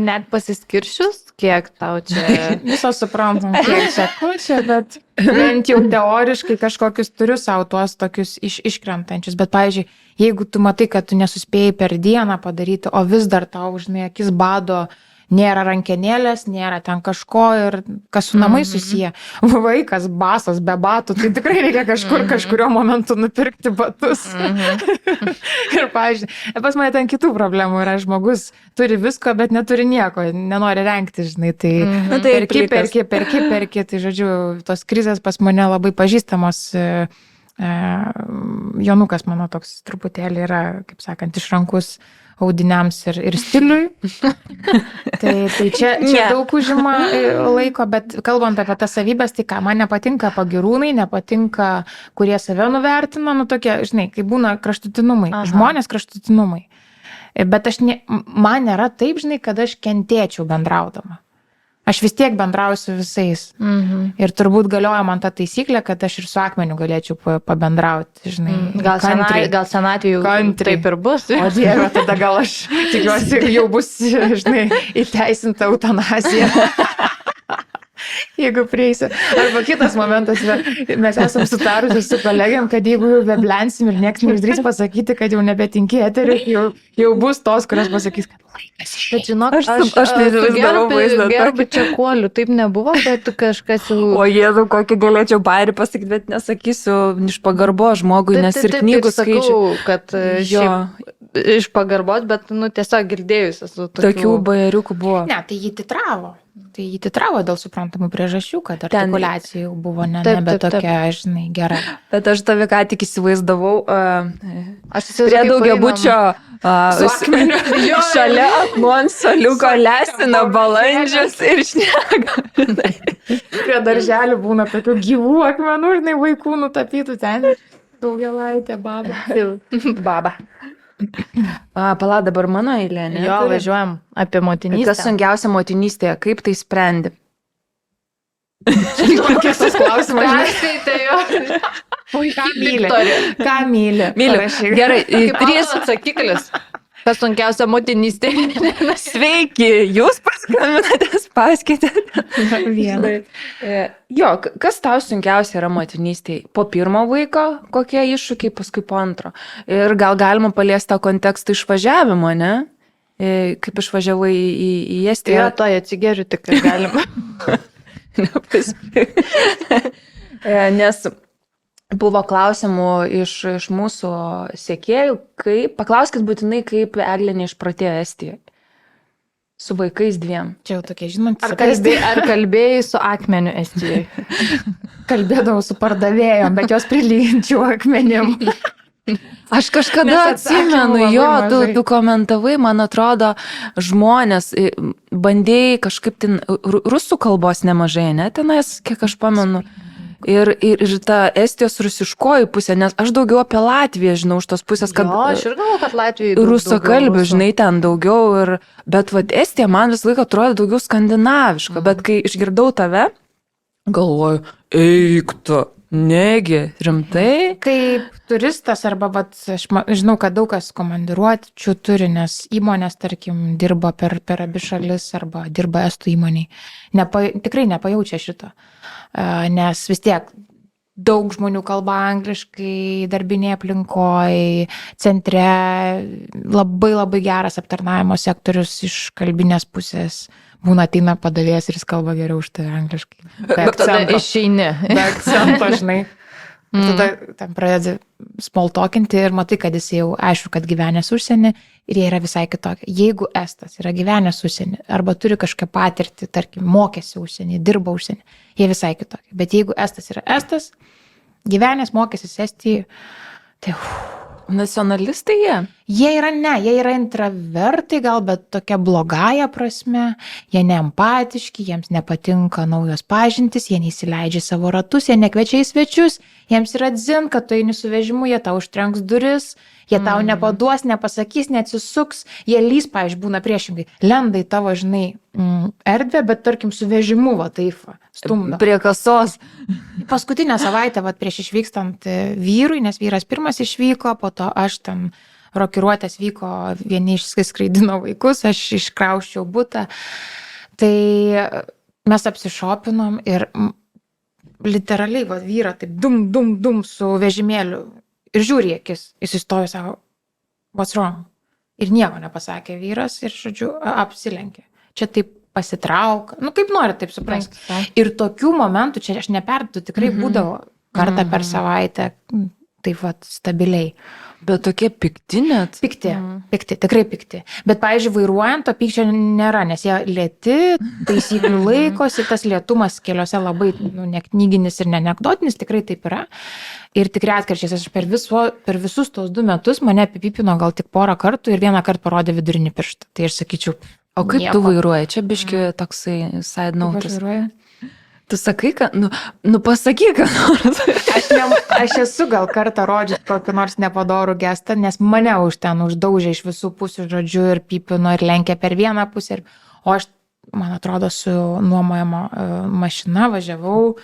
net pasiskiršius, kiek tau čia... Viso suprantam, kiek seku čia, bet bent jau teoriškai kažkokius turiu savo tuos tokius iškrentančius. Bet, pavyzdžiui, jeigu tu matai, kad tu nesuspėjai per dieną padaryti, o vis dar tau, žinai, akis bado, nėra rankenėlės, nėra ten kažko ir kas su namai susiję. Vaikas, basas, be batų, tai tikrai reikia kažkurio momentu nupirkti batus. Ir, pavyzdžiui, pas mane ten kitų problemų yra, žmogus turi visko, bet neturi nieko, nenori rengti, žinai, tai perki, tai žodžiu, tos krizės pas mane labai pažįstamos. Jonukas mano toks truputėlį yra, kaip sakant, išrankus audiniams ir stiliui. tai čia daug užima laiko, bet kalbant apie tas savybės, tai ką, man nepatinka pagirūnai, nepatinka, kurie save nuvertina, nu tokie, žinai, kai būna kraštutinumai, žmonės kraštutinumai. Bet man nėra taip, žinai, kad aš kentėčiau bendraudama. Aš vis tiek bendrausiu visais. Ir turbūt galioja man ta taisyklė, kad aš ir su akmeniu galėčiau pabendrauti, žinai. Gal senatvėju taip ir bus. O Dieve, tada gal aš tikiuosi, jau bus, žinai, įteisinta eutanazija. Jeigu prieisiu. Arba kitas momentas, mes esam sutarusi su kolegiam, kad jeigu jau veblensim ir nieks neišdrys pasakyti, kad jau nebetinki eteriui, jau bus tos, kurios pasakys, kad laikas. Bet žinok, aš neįsivaizdavau vaizdą. Gerbi čekuolių, taip nebuvo, bet kažkas jau... O Jėzau, kokį galėčiau bairį pasakyti, bet nesakysiu iš pagarbo žmogui, nes ir knygų skaičiu. Kad iš pagarbos, bet, nu, tiesiog girdėjus esu tokių bairiukų buvo. Ne, tai jį titravo. Tai jį titravo dėl suprantamų priežasčių, kad artikulacija jau buvo nebe tokia, žinai, gera. Bet aš tave ką tik įsivaizdavau prie daugiabučio šalia akmuonsaliuko lesina balandžius ir šneka. Prie darželių būna tokių gyvų akmenų, žinai, vaikų nutapytų ten. Daugiavaitė, baba. Baba. Pala, dabar mano eilė, ne? Jo, važiuojam apie motinystę. Kas sunkiausia motinystėje, kaip tai sprendi? Kokias tas klausimas? Perskaitė jo. Ką myli? Gerai, trys atsakiklis. Kas sunkiausia motinystė. Sveiki, jūs paskambinatės, paskaitėte. Vieną. Jo, kas tau sunkiausia yra motinystėje? Po pirmo vaiko, kokie iššūkiai, paskui po antro. Ir gal galima paliesti tą kontekstą išvažiavimo, ne? Kaip išvažiavai į Estiją. Jo, to atsigeriu tik, kad galima. Nes buvo klausimų iš mūsų sekėjų, paklauskit būtinai, kaip Eglė neišprotėjo Estijoje. Su vaikais 2. Čia jau tokie žinantys. Ar kalbėjai su akmeniu Estijoje? Kalbėdavau su pardavėjom, bet jos prilyginčiau akmenim. Aš kažkada atsimenu, tu komentavai, man atrodo, žmonės, bandėjai kažkaip ten, rusų kalbos nemažai, ne, tenais, kiek aš pamenu. Ir ta Estijos rusiškoji pusė, nes aš daugiau apie Latviją žinau iš tos pusės, kad... Jo, aš ir galvoju, kad Latvijai rusakalbių, žinai, ten daugiau, bet Estija man visą laiką atrodo daugiau skandinaviška, bet kai išgirdau tave, galvoju, eik tu, negi, rimtai? Kaip turistas arba, aš žinau, kad daug kas komandiruočių turi, nes įmonės, tarkim, dirba per abi šalis arba dirba estų įmoniai. Tikrai nepajaučia šito. Nes vis tiek daug žmonių kalba angliškai, darbinėje aplinkoje, centre, labai labai geras aptarnavimo sektorius iš kalbinės pusės. Būna ateina padavėjas ir jis kalba geriau už tai angliškai. Bet tada išeini. Be akcento, žinai. Tada ten pradedi smoltokinti ir matai, kad jis jau aišku, kad gyvenęs užsienį ir jie yra visai kitokie. Jeigu Estas yra gyvenęs užsienį arba turi kažkokią patirtį, tarkim, mokėsi užsienį, dirba užsienį, jie visai kitokie. Bet jeigu Estas yra Estas, gyvenęs mokėsis Estijoje, tai... Nacionalistai jie? Jie yra intravertai gal, bet tokia blogąja prasme, jie neempatiški, jiems nepatinka naujos pažintys, jie neįsileidžia savo ratus, jie nekviečia į svečius, jiems yra dzin, kad tu eini su vežimu, jie tau užtrenks duris, jie tau nepaduos, nepasakys, neatsisuks, jie lys, pavyzdžiui, būna priešingai, lenda į tavo, žinai, erdvę, bet tarkim su vežimu, taip, stumdo. Prie kasos. Paskutinę savaitę, prieš išvykstant vyrui, nes vyras pirmas išvyko, po to aš ten rokiruotės vyko, vieni išskraidino vaikus, aš iškrauščiau butą. Tai mes apsišopinom ir literaliai vyra taip dum su vežimėliu ir žiūri akis, jis įstojo, sako, what's wrong? Ir nieko nepasakė vyras ir, žodžiu, apsilenkė. Čia taip pasitrauk, kaip nori taip suprasti. Ir tokių momentų, čia aš neperdu, tikrai būdavo kartą per savaitę, taip stabiliai. Bet tokie pikti net? Pikti, tikrai pikti. Bet, pavyzdžiui, vairuojant, to pykčio nėra, nes jie lėti, taisyklių laikosi, tas lėtumas keliuose labai ne knyginis ir ne anekdotinis, tikrai taip yra. Ir tikrai atkarčiais, aš per visus tos 2 metus mane apipipino gal tik porą kartų ir vieną kartą parodė vidurinį pirštą. Tai aš sakyčiau, o kaip tu vairuoji? Čia biški toksai side note. Tu sakai, kad, pasakyk, kad nors. Aš esu gal kartą rodžius kokį nors nepadorų gestą, nes mane uždaužė iš visų pusių, žodžiu, ir pipino, ir lenkė per vieną pusę. O aš, man atrodo, su nuomojama mašina važiavau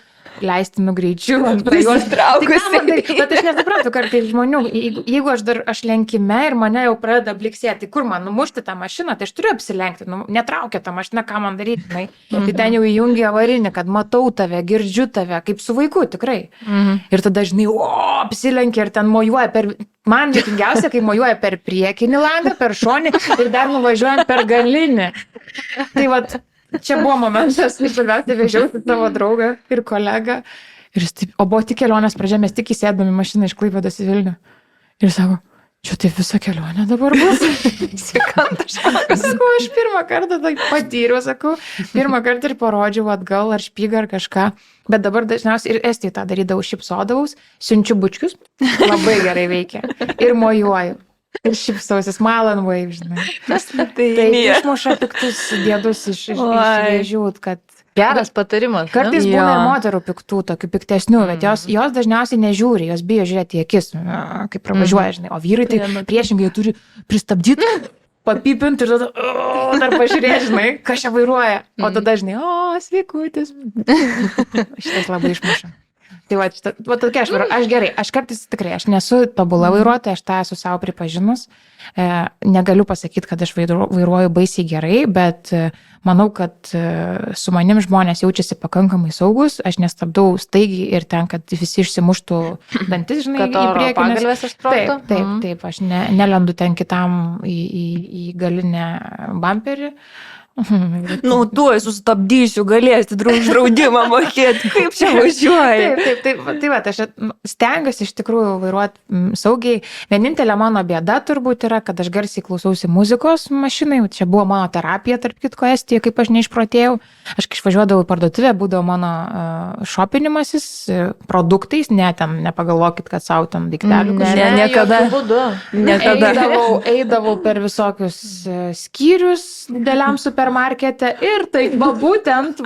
leistinu greičiu, juos traukusi. Bet aš nesuprantu kartais žmonių, jeigu aš lenkime ir mane jau pradeda bliksėti, kur man numušti tą mašiną, tai aš turiu apsilenkti, netraukia tą mašiną, ką man daryti. Tai ten jau įjungia avarinį, kad matau tave, girdžiu tave, kaip su vaiku, tikrai. Ir tada, žinai, apsilenkia ir ten mojuoja per... Man juokingiausia, kai mojuoja per priekinį langą, per šonį ir dar nuvažiuojant per galinį. Tai čia buvo momentas, kai pirmiausia vežiausi savo draugą ir kolegą. O buvo tik kelionės pradžia, mes tik įsėdami mašiną iš Klaipėdos į Vilnių. Ir sako, čia taip visą kelionę dabar bus. Sakau, aš pirmą kartą tai patyriau, pirmą kartą ir parodžiau atgal ar špygą ar kažką. Bet dabar dažniausiai ir Estijoje tą darydavau, šypsodavaus, siunčiu bučkius, labai gerai veikia. Ir mojuoju. Ir šypsausi, smile and wave, žinai. Tai išmuša piktus dėdus iš vėžių, kad... Geras patarimas. Kartais būna ir moterų piktų, tokių piktesnių, bet jos dažniausiai nežiūri, jos bijo žiūrėti į akis, kaip pravažiuoja, žinai. O vyrai tai priešingai turi pristabdyti, papipinti ir tada, dar pažiūrėti, žinai, kas čia vairuoja. O tada, žinai, sveikutis. Šitas labai išmuša. Tai tokia aš gerai, aš kartais tikrai, aš nesu tobula vairuotoja, aš tą esu savo pripažinus, negaliu pasakyti, kad aš vairuoju baisiai gerai, bet manau, kad su manim žmonės jaučiasi pakankamai saugus, aš nestabdau staigiai ir ten, kad visi išsimuštų dantis, žinai, į priekį. Pagalvės išsprogtų? Taip, aš nelendu ten kitam į galinę bamperį. Tuoj sustabdysiu, galėsi draudimą mokėti, kaip čia važiuoji. Taip, aš stengiuosi iš tikrųjų vairuoti saugiai. Vienintelė mano bėda turbūt yra, kad aš garsiai klausausi muzikos mašinai. Čia buvo mano terapija, tarp kitko, Estijoje, kaip aš neišprotėjau. Aš kai išvažiuodavau į parduotuvę, būdavo mano šopinimasis produktais, nepagalvokit, kad savo ten daiktelių. Niekada. Eidavau per visokius skyrius dideliam supermarkete ir tai būtent.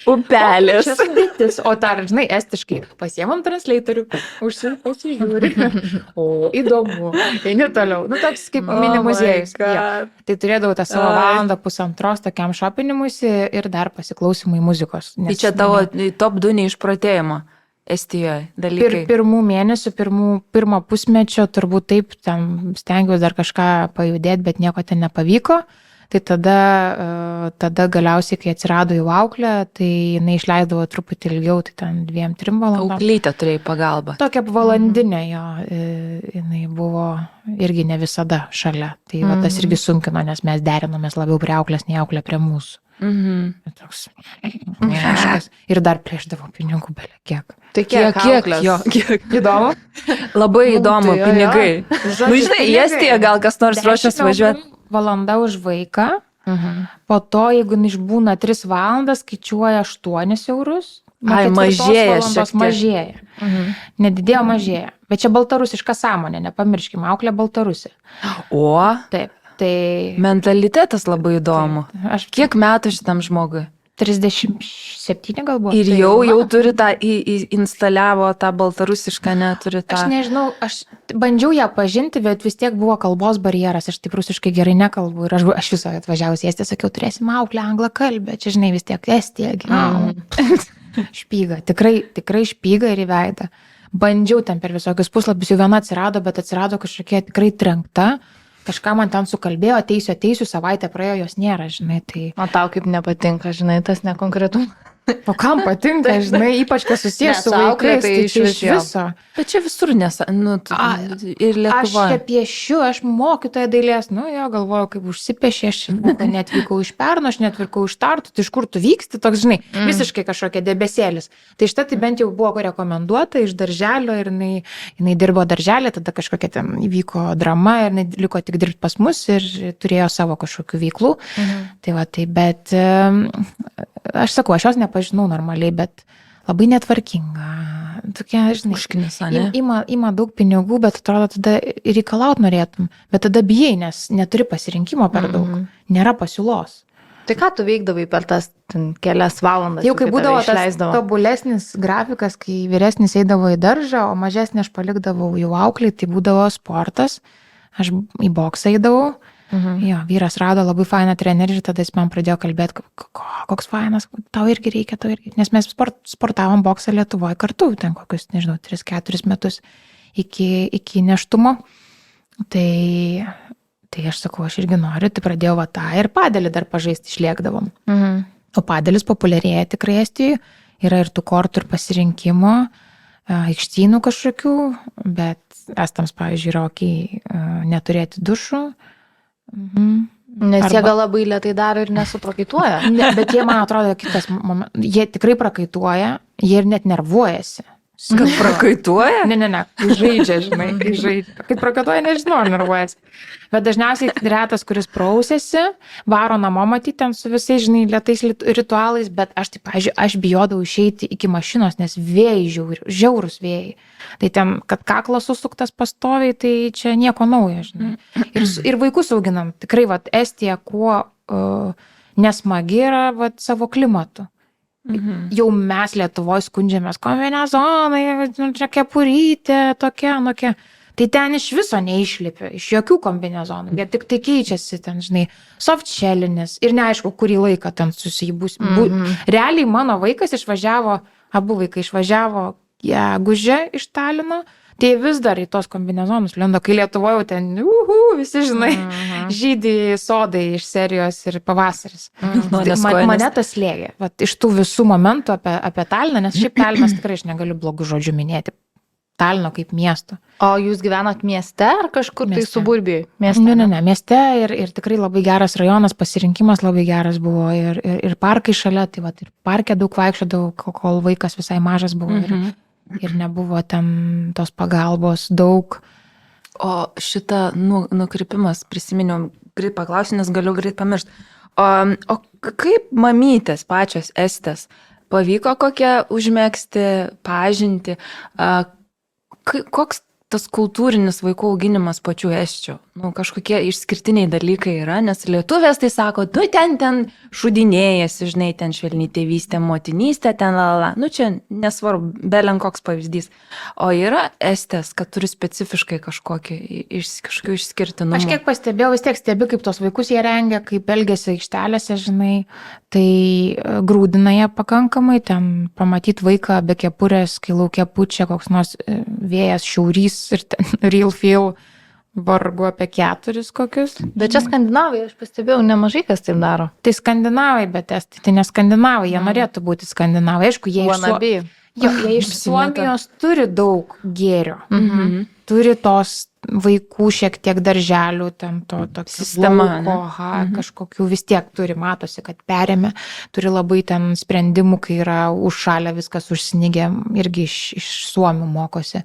Upelis. Čia sudėtis. O dar, žinai, estiškai pasiemam translatorių, pasižiūri. O, įdomu. Eini toliau. Toks kaip mini muziejus. Tai turėdavau tą savo valandą, pusantros tokiam šopinimuisi ir dar pasiklausimui muzikos. Tai čia tavo top 2 neišprotėjimo Estijoje dalykai. Pirmų mėnesių, pirmo pusmečio turbūt taip, ten stengiausi dar kažką pajudėti, bet nieko ten nepavyko. Tai tada galiausiai, kai atsirado jau auklė, tai jinai išleisdavo truputį ilgiau, tai ten 2-3 valandom. Auklytė turėjai pagalbą. Tokia valandinė jo, jinai buvo irgi ne visada šalia. Tai tas irgi sunkino, nes mes derinomės labiau prie auklės, nei auklė prie mūsų. Toks neaiškas. Ir dar plėšdavo pinigų belė kiek. Tai kiek? Įdomu? Labai įdomu, pinigai. Žinai, į Estiją gal kas nors ruošias važiuoti. Valanda už vaiką, po to, jeigu išbūna 3 valandas, skaičiuoja 8 eurus. Mažėja šiek tiek. Mažėja. Nedidėjo, mažėja. Bet čia baltarusiška sąmonė, nepamirškim, auklė Baltarusė. O? Taip. Tai... Mentalitetas labai įdomu. Kiek metų šitam žmogui? 37 galbūt. Ir jau turi tą, instaliavo tą baltarusišką, neturi tą. Aš nežinau, aš bandžiau ją pažinti, bet vis tiek buvo kalbos barjeras, aš taip rusiškai gerai nekalbu. Ir aš viso atvažiavus į Estiją, sakiau, turėsim auklę anglakalbę, čia žinai vis tiek Estija gyvena. Špyga, tikrai špyga ir į veidą. bandžiau ten per visokius puslapius, jau viena atsirado, bet atsirado kažkokia tikrai trenkta, kažką man ten sukalbėjo, ateisiu, savaitę praėjo, jos nėra, žinai, tai... O tau kaip nepatinka, žinai, tas nekonkretumas. O kam patinka, žinai, ypač kas susijęs su vaikais, tai čia iš viso. Bet čia visur ir Lietuvoje. Aš čia piešiu, aš mokytoja dailės, jo, galvoju, kaip užsipiešė, aš netvykau iš Perno, aš netvykau iš Tartu, tai iš kur tu vyksti, toks, žinai, visiškai kažkokia debesėlis. Tai štai tai bent jau buvo rekomenduota iš darželio ir jinai dirbo darželį, tada kažkokia ten įvyko drama ir jinai liko tik dirbti pas mus ir turėjo savo kažkokių veiklų. Tai va, tai, bet aš sakau, aš jos nepažinau normaliai, bet labai netvarkinga. Tokia, žinai, užknisa, ne? Ima daug pinigų, bet atrodo, tada reikalaut norėtum, bet tada bijai, nes neturi pasirinkimo per daug, nėra pasiūlos. Tai ką tu veikdavai per tas kelias valandas? Jau kai būdavo tas tobulesnis grafikas, kai vyresnis eidavo į daržą, o mažesnį aš palikdavau jau auklį, tai būdavo sportas, aš į boksą eidavau. Jo, vyras rado labai fainą trenerį ir tada jis man pradėjo kalbėti, koks fainas, tau irgi reikia, nes mes sportavom boksą Lietuvoje kartu, ten kokius, nežinau, 3-4 metus iki neštumo. Tai aš sakau, aš irgi noriu, tai pradėjau va tą ir padelį dar pažaisti išliekdavom. O padelis populiarėja tikrai Estijoje, yra ir tų kortų ir pasirinkimo, aikštynų kažkokių, bet estams, pavyzdžiui, yra neturėti dušų. Nes jie gal labai lėtai daro ir nesuprakaituoja. Ne, bet jie, man atrodo, kitas momentas, jie tikrai prakaituoja, jie ir net nervuojasi. Kad prakaituoja? Ne, žaidžia, žinai, žaidžia. Kai prakaituoja, nežinau, ar nervuojasi. Bet dažniausiai retas, kuris prausėsi, varo namo matyti ten su visais, žinai, lėtais ritualais, bet aš, tai, pavyzdžiui, aš bijodavau išeiti iki mašinos, nes vėjai, žiaurus vėjai. Tai ten, kad kaklas susuktas pastoviai, tai čia nieko naujo, žinai. Ir vaikus auginam. Tikrai, vat, Estija kuo nesmagi yra, vat, savo klimatu. Jau mes Lietuvoje skundžiamės kombinezonai, čia kepurytė, tokia. Tai ten iš viso neišlipia, iš jokių kombinezonų, jie tik tai keičiasi ten, žinai, softshelinis ir neaišku, kurį laiką ten susijybus. Realiai mano vaikas išvažiavo, abu vaikai išvažiavo gegužę iš Talino, tai vis dar į tos kombinezonus lenda, kai Lietuvoje jau ten, visi, žinai, žydį sodai iš serijos ir pavasaris. Mane tas lėgė, iš tų visų momentų apie Taliną, nes šiaip Talinas tikrai aš negaliu blogų žodžių minėti. Talino kaip miesto. O jūs gyvenat mieste ar kažkur mieste? Tai suburbijai? Ne, mieste ir tikrai labai geras rajonas, pasirinkimas labai geras buvo ir parkai šalia, tai ir parke daug vaikščiodavau, kol vaikas visai mažas buvo ir nebuvo ten tos pagalbos daug. O šitą nukrypimas prisiminiau, greit paklausiu, nes galiu greit pamiršti. O kaip mamytės pačios estės pavyko kokią užmegzti pažinti? Koks tas kultūrinis vaikų auginimas pačių esčių? Kažkokie išskirtiniai dalykai yra, nes lietuvės tai sako, ten šudinėjasi, žinai, ten švelniai tėvystė, motinystė, ten čia nesvarbu, belen koks pavyzdys. O yra estės, kad turi specifiškai kažkokių išskirtinumų. Aš kiek pastebėjau, vis tiek stebi, kaip tos vaikus jie rengia, kaip elgėsi aikštelėse, žinai, tai grūdina jie pakankamai, ten pamatyti vaiką be kepurės, kai laukia pučia koks nors vėjas, šiaurys ir ten real feel. Vargu apie 4 kokius. Bet čia skandinavai, aš pastebėjau, nemažai kas taip daro. Tai skandinavai, bet estai, tai ne skandinavai, jie norėtų būti skandinavai. Aišku, jie iš Suomijos turi daug gėrio. Turi tos vaikų šiek tiek darželių, ten to sistema, kažkokių vis tiek turi, matosi, kad perėmė, turi labai ten sprendimų, kai yra užšalę viskas užsnigę, irgi iš Suomių mokosi.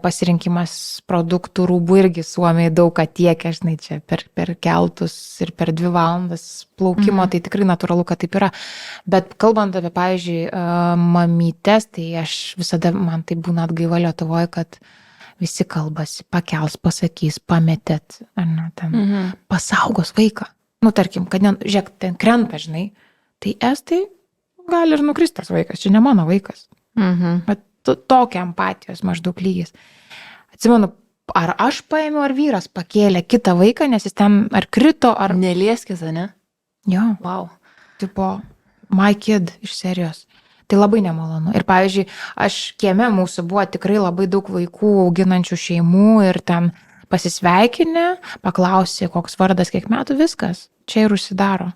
Pasirinkimas produktų rūbų irgi Suomiai daug atiekia, žinai, čia per keltus ir per 2 valandas plaukimo, tai tikrai natūralu, kad taip yra. Bet kalbant apie, pavyzdžiui, mamytes, tai aš visada, man tai būna atgaiva Lietuvoje, kad visi kalbasi, pakels, pasakys, pametėt, ar ne, ten, pasaugos vaiką. Tarkim, kad, žiūrėk, ten krenta, žinai, tai estai gali ir nukristi tas vaikas, čia ne mano vaikas. Bet tokia empatijos maždaug lygis. Atsimenu, ar aš paėmiau, ar vyras pakėlė kitą vaiką, nes jis ten ar krito, ar... Nelieskis, ne? Jo. Wow. Tipo, my kid iš serijos. Tai labai nemalonu. Ir pavyzdžiui, aš kieme mūsų buvo tikrai labai daug vaikų auginančių šeimų ir ten pasisveikinę, paklausė, koks vardas, kiek metų, viskas. Čia ir užsidaro.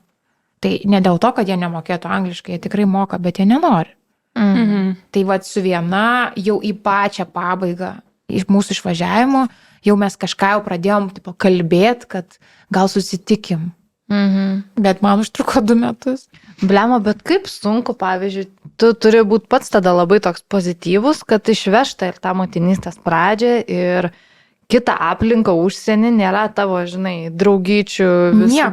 Tai ne dėl to, kad jie nemokėtų angliškai, jie tikrai moka, bet jie nenori. Tai vad su viena jau į pačią pabaigą iš mūsų išvažiavimo, jau mes kažką jau pradėjom kalbėti, kad gal susitikim. Bet man užtruko 2 metus. Blema, bet kaip sunku, pavyzdžiui, tu turi būti pats tada labai toks pozityvus, kad išvežta ir tą motinystės pradžią ir kitą aplinką užsienį nėra tavo, žinai, draugyčių,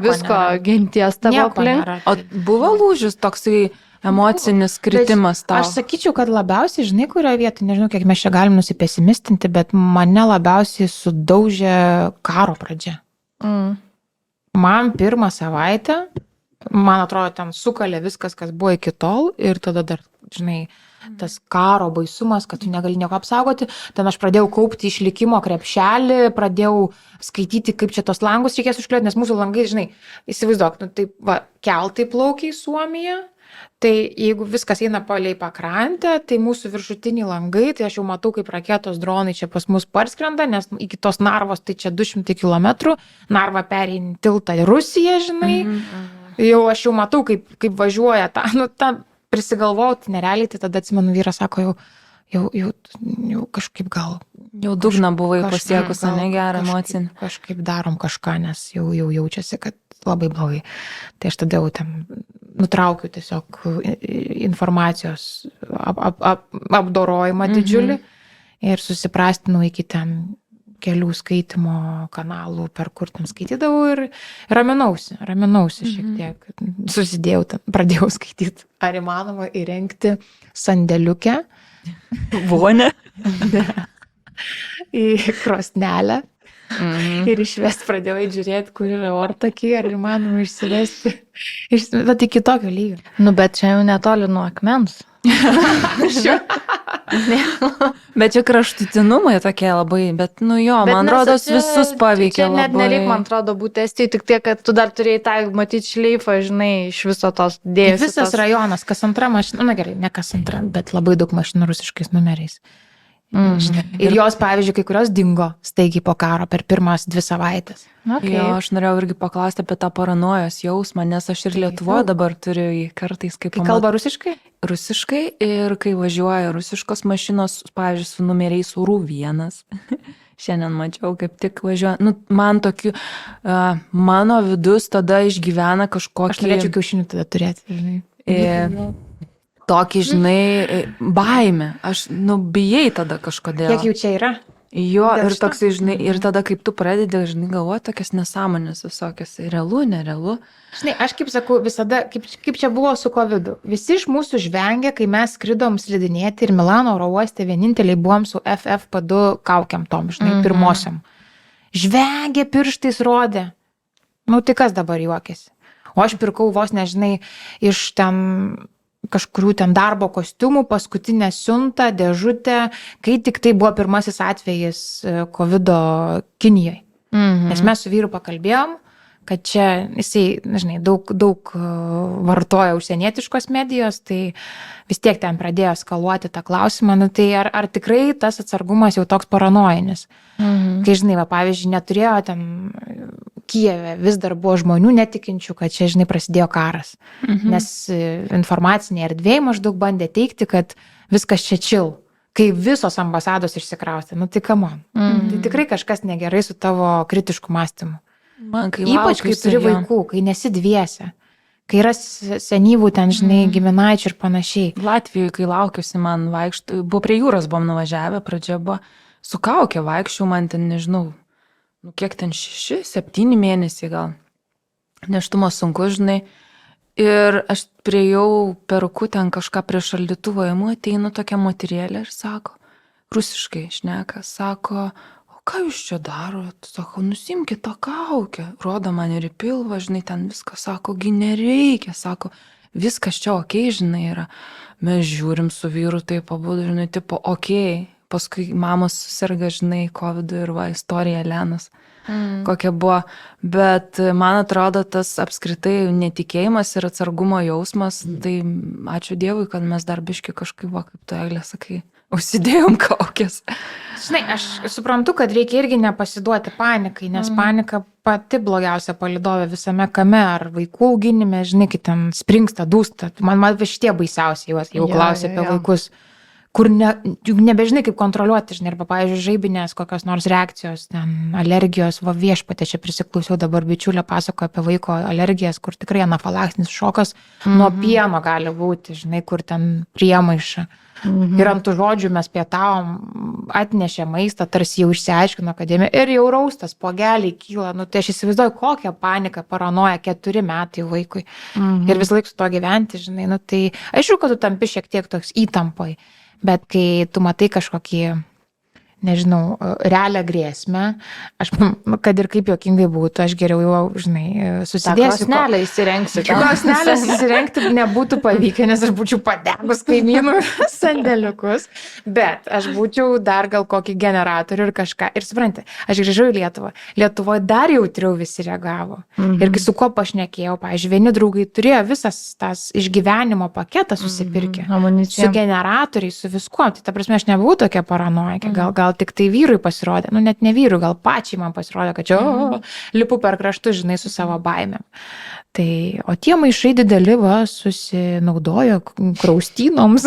visko nėra. genties tavo Nieko aplink. nėra. O buvo lūžis toksai emocinis kritimas tau? Aš sakyčiau, kad labiausiai, žinai, kurioje vietoje, nežinau, kiek mes čia galim nusipesimistinti, bet mane labiausiai sudaužė karo pradžia. Man 1 savaitę, man atrodo, ten sukalė viskas, kas buvo iki tol ir tada dar, žinai, tas karo baisumas, kad tu negali nieko apsaugoti. Ten aš pradėjau kaupti išlikimo krepšelį, pradėjau skaityti, kaip čia tos langus reikės užkliuoti, nes mūsų langai, žinai, įsivaizduok, nu, taip, va, keltai plaukia į Suomiją, tai jeigu viskas eina palei pakrantę, tai mūsų viršutiniai langai, tai aš jau matau, kaip raketos dronai čia pas mus parskrenda, nes iki tos Narvos tai čia 200 km, Narva pereina tiltą į Rusiją, žinai. Jau aš jau matau, kaip važiuoja ta, nu, ta prisigalvojau, tai nerealiai, tai tada atsimenu, vyras sako, jau kažkaip gal. Jau dugną buvai pasiekus, ne gerą emocinį. Kažkaip darom kažką, nes jau jaučiasi, kad labai blogai. Tai aš tada jau ten nutraukiu tiesiog informacijos apdorojimą didžiulį ir susiprastinau iki ten kelių skaitimo kanalų, per kur tam skaitydavau ir raminausi šiek tiek. Susidėjau, pradėjau skaityti, ar įmanoma įrengti sandėliukę. Vonę? Į krosnelę. Ir išvest pradėjau žiūrėti, kur yra ortakiai, ar įmanoma išsivesti. Bet iki tokio lygio. Nu, bet čia jau netoli nuo akmens. Bet čia kraštutinumai tokie labai, bet nu jo, Bet man mes rodos čia- visus paveikė Čia net labai. nereik, man atrodo, būti estijai, tik tiek, kad tu dar turėjai tą, matyti, šleifą, žinai, iš viso tos dėjes. Visas rajonas, kas antra mašina, na gerai, ne kas antra, bet labai daug mašinų rusiškais numeriais. Ir jos, pavyzdžiui, kai kurios dingo staigiai po karo per pirmas 2 savaitės. Okay. Jo, aš norėjau irgi paklausti apie tą paranojos jausmą, nes aš ir Lietuvoje dabar turiu jį kartais, kaip Kai kalba rusiškai? rusiškai ir kai važiuoja rusiškos mašinos, pavyzdžiui, su numeriais URU1. Šiandien mačiau, kaip tik važiuoja. Nu, man tokiu, mano vidus tada išgyvena kažkokį... Aš norėčiau kiaušinių tada turėti, žinai. Tokį, žinai, baimę. Aš, nu, bijai tada kažkodėl. Kiek jų čia yra? Jo, Dėl ir šito? toksai, žinai, ir tada, kaip tu pradedi, žinai, galvoti tokias nesąmonės visokias. Realu, nerealu. Žinai, aš kaip sakau, visada, kaip čia buvo su COVID-u. Visi iš mūsų žvengia, kai mes skridom slidinėti ir Milano oro uoste vieninteliai buvom su FFP2 kaukiam tom, žinai, pirmosiam. Žvengia, pirštais rodė. Nu, tai kas dabar juokėsi? O aš pirkau vos, nežinai, iš ten kažkurių ten darbo kostiumų, paskutinę siuntą, dėžutę, kai tik tai buvo pirmasis atvejis COVID-o Kinijoje. Nes mes su vyru pakalbėjom, kad čia jisai, nežinai, daug vartoja užsienietiškos medijos, tai vis tiek ten pradėjo eskaluoti tą klausimą, nu, tai ar tikrai tas atsargumas jau toks paranojinis. Kai, žinai, va, pavyzdžiui, neturėjo ten Kijeve, vis dar buvo žmonių netikinčių, kad čia, žinai, prasidėjo karas. Nes informacinė erdvė maždaug bandė teikti, kad viskas čia chill, kai visos ambasados išsikraustė. Nu, tai come on. Tai tikrai kažkas negerai su tavo kritišku mąstymu. Man, kai Ypač, kai turi vaikų, kai nesi dviese, kai yra senyvų ten, žinai, giminaičių ir panašiai. Latvijoje, kai laukiuosi, man vaikštų, buvo prie jūros, buvom nuvažiavę, pradžia buvo su kaukė vaikščiau, man ten, nežinau, nu, kiek ten 6-7 mėnesiai gal. Neštumo sunku, žinai. Ir aš priejau peruku ten kažką prie šaldytuvo, jeimu ateina tokia moterėlė ir sako, rusiškai šneka, sako, o ką jūs čia darot? Sako, nusimkit tą kaukę. Rodo man ir į pilvą, žinai, ten viskas, sako, gi nereikia, sako, viskas čia okei, žinai, yra. Mes žiūrim su vyru, tai pabudu, žinai, tipo, okei. Paskui mamos susirga, žinai, COVID ir va, istorija Lenas. kokia buvo. Bet man atrodo, tas apskritai netikėjimas ir atsargumo jausmas, tai ačiū Dievui, kad mes dar biški kažkaip, kaip tu, Eglė, sakai, užsidėjom kaukės. Žinai, aš suprantu, kad reikia irgi nepasiduoti panikai, nes panika pati blogiausia palydovė visame kame, ar vaikų auginime, žinai, kai ten springsta, dūsta. Man šitie baisiausiai, jau klausia apie vaikus, kur juk nebežinai, kaip kontroliuoti, žinai, arba, pavyzdžiui, žaibinės kokios nors reakcijos, ten alergijos, viešpatė, čia prisiklausiau, dabar bičiulė pasako apie vaiko alergijas, kur tikrai anafilaktinis šokas nuo pieno gali būti, žinai, kur ten priemaiša. Ir ant tų žodžių mes pietavom, atnešė maistą, tarsi jau išsiaiškino akademiją ir jau raustas, pogeliai kyla. Tai aš įsivaizduoju, kokią paniką, paranoją 4 metai vaikui. Ir vis laik su to gyventi, žinai. Tai aišku, kad tu tampi šiek tiek toks įtampoj, bet kai tu matai kažkokį, nežinau, realią grėsmę, aš, kad ir kaip juokingai būtų, aš geriau jau, žinai, susidėsiu. Krosnelę įsirengsiu. Krosnelės įsirengti nebūtų pavykę, nes aš būčiau padegus kaimynų sandėliukus, bet aš būčiau dar gal kokį generatorių ir kažką. Ir supranti, aš grįžau į Lietuvą. Lietuvoje dar jautriau visi reagavo. Ir kai su kuo pašnekėjau, pavyzdžiui, vieni draugai turėjo visas tas išgyvenimo paketą susipirkę. Su generatoriais, su viskuo. Tai ta prasme, aš nebuvau tokia paranojikė. Gal tik tai vyrui pasirodė, net ne vyrui, gal pačiai man pasirodė, kad čia lipu per kraštus, žinai, su savo baimėm. Tai, o tie maišai dideli, susinaudojo kraustynoms,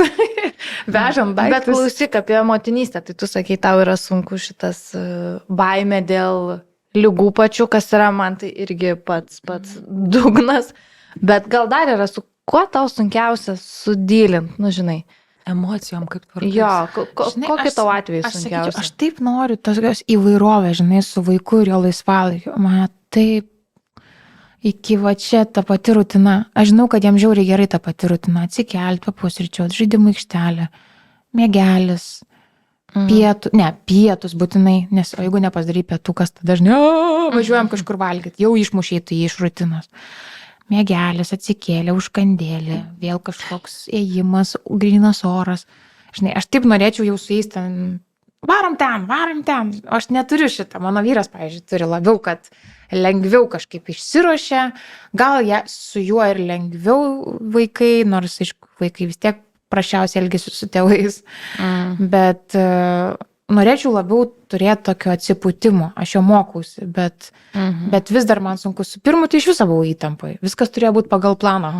vežant daiktus. Bet klausyk apie motinystę, tai tu sakai, tau yra sunku šitas baimė dėl ligų pačių, kas yra man tai irgi pats dugnas, bet gal dar yra su kuo tau sunkiausia sudylint, žinai. Emocijom kaip tvarkas. Jo, kokį tavo atveju sunkiausia? Aš taip noriu tokios įvairovės, žinai, su vaiku ir jo laisvalaikiu. Man taip iki va čia ta pati rutina. Aš žinau, kad jam žiauriai gerai ta pati rutina. Atsikelti, papusryčiauti, žaidimų aikštelė, miegelis, pietus būtinai, nes o jeigu nepasidarai pietų, kas tada dažnai, važiuojam kažkur valgyti, jau išmušėjai tai iš rutinos. Miegelis, atsikėlė, užkandėlė, vėl kažkoks ėjimas, grynas oras. Žinai, aš taip norėčiau jau su jais ten, varom ten. Aš neturiu šitą. Mano vyras, pavyzdžiui, turi labiau, kad lengviau kažkaip išsiruošia. Gal su juo ir lengviau vaikai, nors vaikai vis tiek prašiausiai elgesi su tėvais. Bet norėčiau labiau turėti tokio atsipūtimo. Aš jo mokausi, bet vis dar man sunku. Su pirmu tai iš viso buvau įtampai. Viskas turėjo būti pagal planą.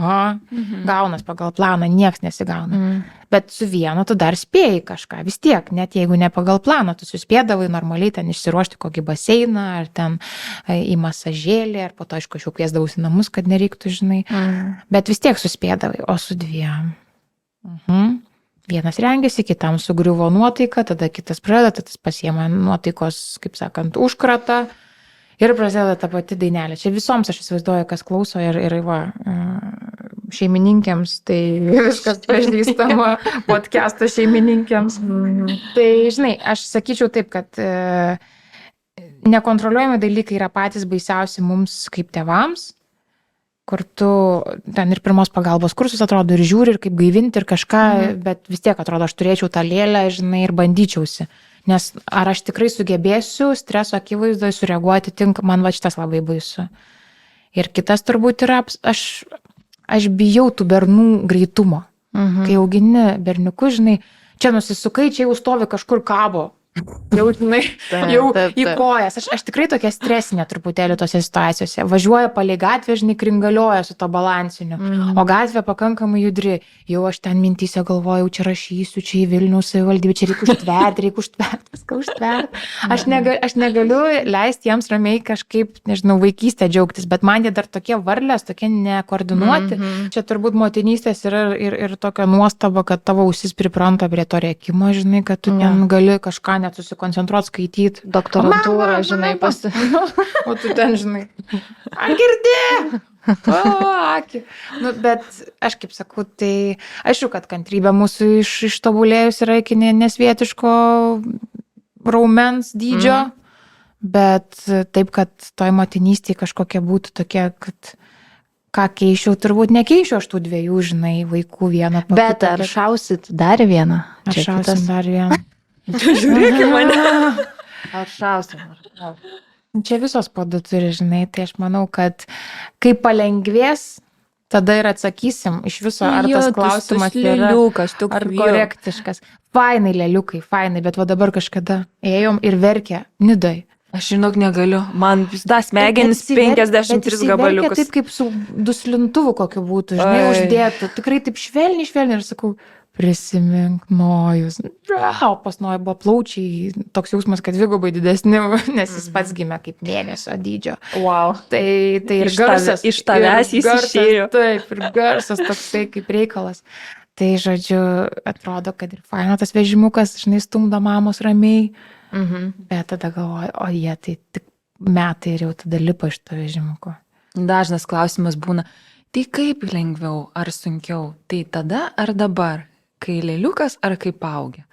Gaunas pagal planą, nieks nesigauna. Bet su vienu tu dar spėjai kažką. Vis tiek, net jeigu ne pagal planą, tu suspėdavai normaliai ten išsiruošti kokį baseiną, ar ten į masažėlį, ar po to, aišku, aš jau kviesdavausi namus, kad nereiktų, žinai. Bet vis tiek suspėdavai, o su dviem. Vienas rengiasi, kitam sugriuvo nuotaika, tada kitas pradeda, tas pasiema nuotaikos, kaip sakant, užkratą ir prasideda ta pati dainelė. Čia visoms aš įsivaizduoju, kas klauso ir šeimininkėms, tai viskas pažįstama podcast'o šeimininkėms. Tai, žinai, aš sakyčiau taip, kad nekontroliuojami dalykai yra patys baisiausi mums kaip tėvams, kur tu ten ir pirmos pagalbos kursus atrodo ir žiūri, ir kaip gaivinti, ir kažką, bet vis tiek atrodo, aš turėčiau tą lėlę, žinai, ir bandyčiausi. Nes ar aš tikrai sugebėsiu streso akivaizdoje sureaguoti man va šitas labai baisu. Ir kitas turbūt yra, aš bijau tų bernų greitumo. Kai augini berniukus, žinai, čia nusisukai, čia jau stovi kažkur kabo. Jau, žinai, į kojas. Aš tikrai tokia stresinė truputėlį tose situacijose. Važiuoja palei gatvę, žinai, kringalioja su to balansiniu. O gatvė pakankamai judri. Jau aš ten mintyse galvojau, čia rašysiu, čia į Vilniaus savivaldybę, čia reikia užtverti, viską užtverti. Aš negaliu leisti jiems ramiai kažkaip, nežinau, vaikystę džiaugtis, bet man jie dar tokie varlės, tokie nekoordinuoti. Čia turbūt motinystės yra ir tokia nuostaba, kad tavo ausis pripranta prie to rėkimo, žinai, kad tu ten gali kažką net susikoncentruoti, skaityti. Doktorantūrą, žinai, O tu ten, žinai, girdi! Akį. Bet aš kaip sakau, tai aišku, kad kantrybė mūsų ištobulėjus yra iki nesvietiško raumens dydžio, bet taip, kad toj motinystėje kažkokia būtų tokia, kad ką keičiau, turbūt nekeičiau aš tų dviejų, žinai, vaikų vieną. Bet ar šausit dar vieną? Ar šausim dar vieną? Žiūrėk į mane. Ar šausim? Čia visos po du turi, žinai, tai aš manau, kad kai palengvės, tada ir atsakysim iš viso, ar tas klausimas yra lėliukas, toks ar korektiškas. Fainai lėliukai, fainai, bet va dabar kažkada ėjom ir verkė Nidoj. Aš žinok negaliu, man vis da smegenis 53 gabaliukus. Taip kaip su duslintuvu kokiu būtų, žinai, uždėtų. Tikrai taip švelniai ir sakau, prisimink Nojus. O pas Nojų buvo plaučiai, toks jausmas, kad dvigubai didesni, nes jis pats gimė kaip mėnesio dydžio. Wow. Tai ir Iš garsas. iš tavęs jis išėjo. Taip, ir garsas toksai kaip reikalas. Tai, žodžiu, atrodo, kad ir faina tas vežimukas, žinai, stumdo mamos ramiai. Bet tada galvoju, o jie tai tik metai ir jau tada lipa iš to vežimuko. Dažnas klausimas būna, tai kaip lengviau ar sunkiau? Tai tada ar dabar? Kai lėliukas ar kai paaugia?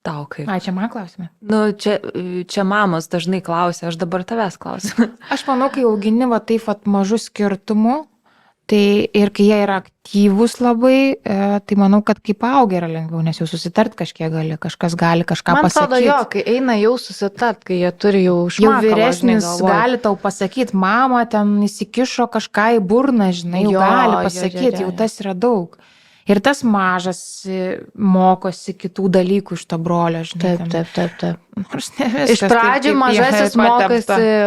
Tau kaip? Čia man klausime. Nu, čia mamos dažnai klausia, aš dabar tavęs klausiu. Aš manau, kai augini va taip vat mažų skirtumų, tai ir kai jie yra aktyvūs labai, tai manau, kad kai paaugia yra lengviau, nes jau susitart kažkiek gali, kažkas gali kažką Man pasakyti. atrodo, jo, kai eina jau susitart, kai jie turi jau Jau šmakalo, vyresnis žinai, galvoj. gali tau pasakyti, mama ten įsikišo kažką į burną, žinai, jau Jo, gali jo, pasakyti, jo. jau tas yra daug. Ir tas mažas mokosi kitų dalykų iš to brolio, žinai. Taip. Nors ne viskas. Iš pradžių mažasis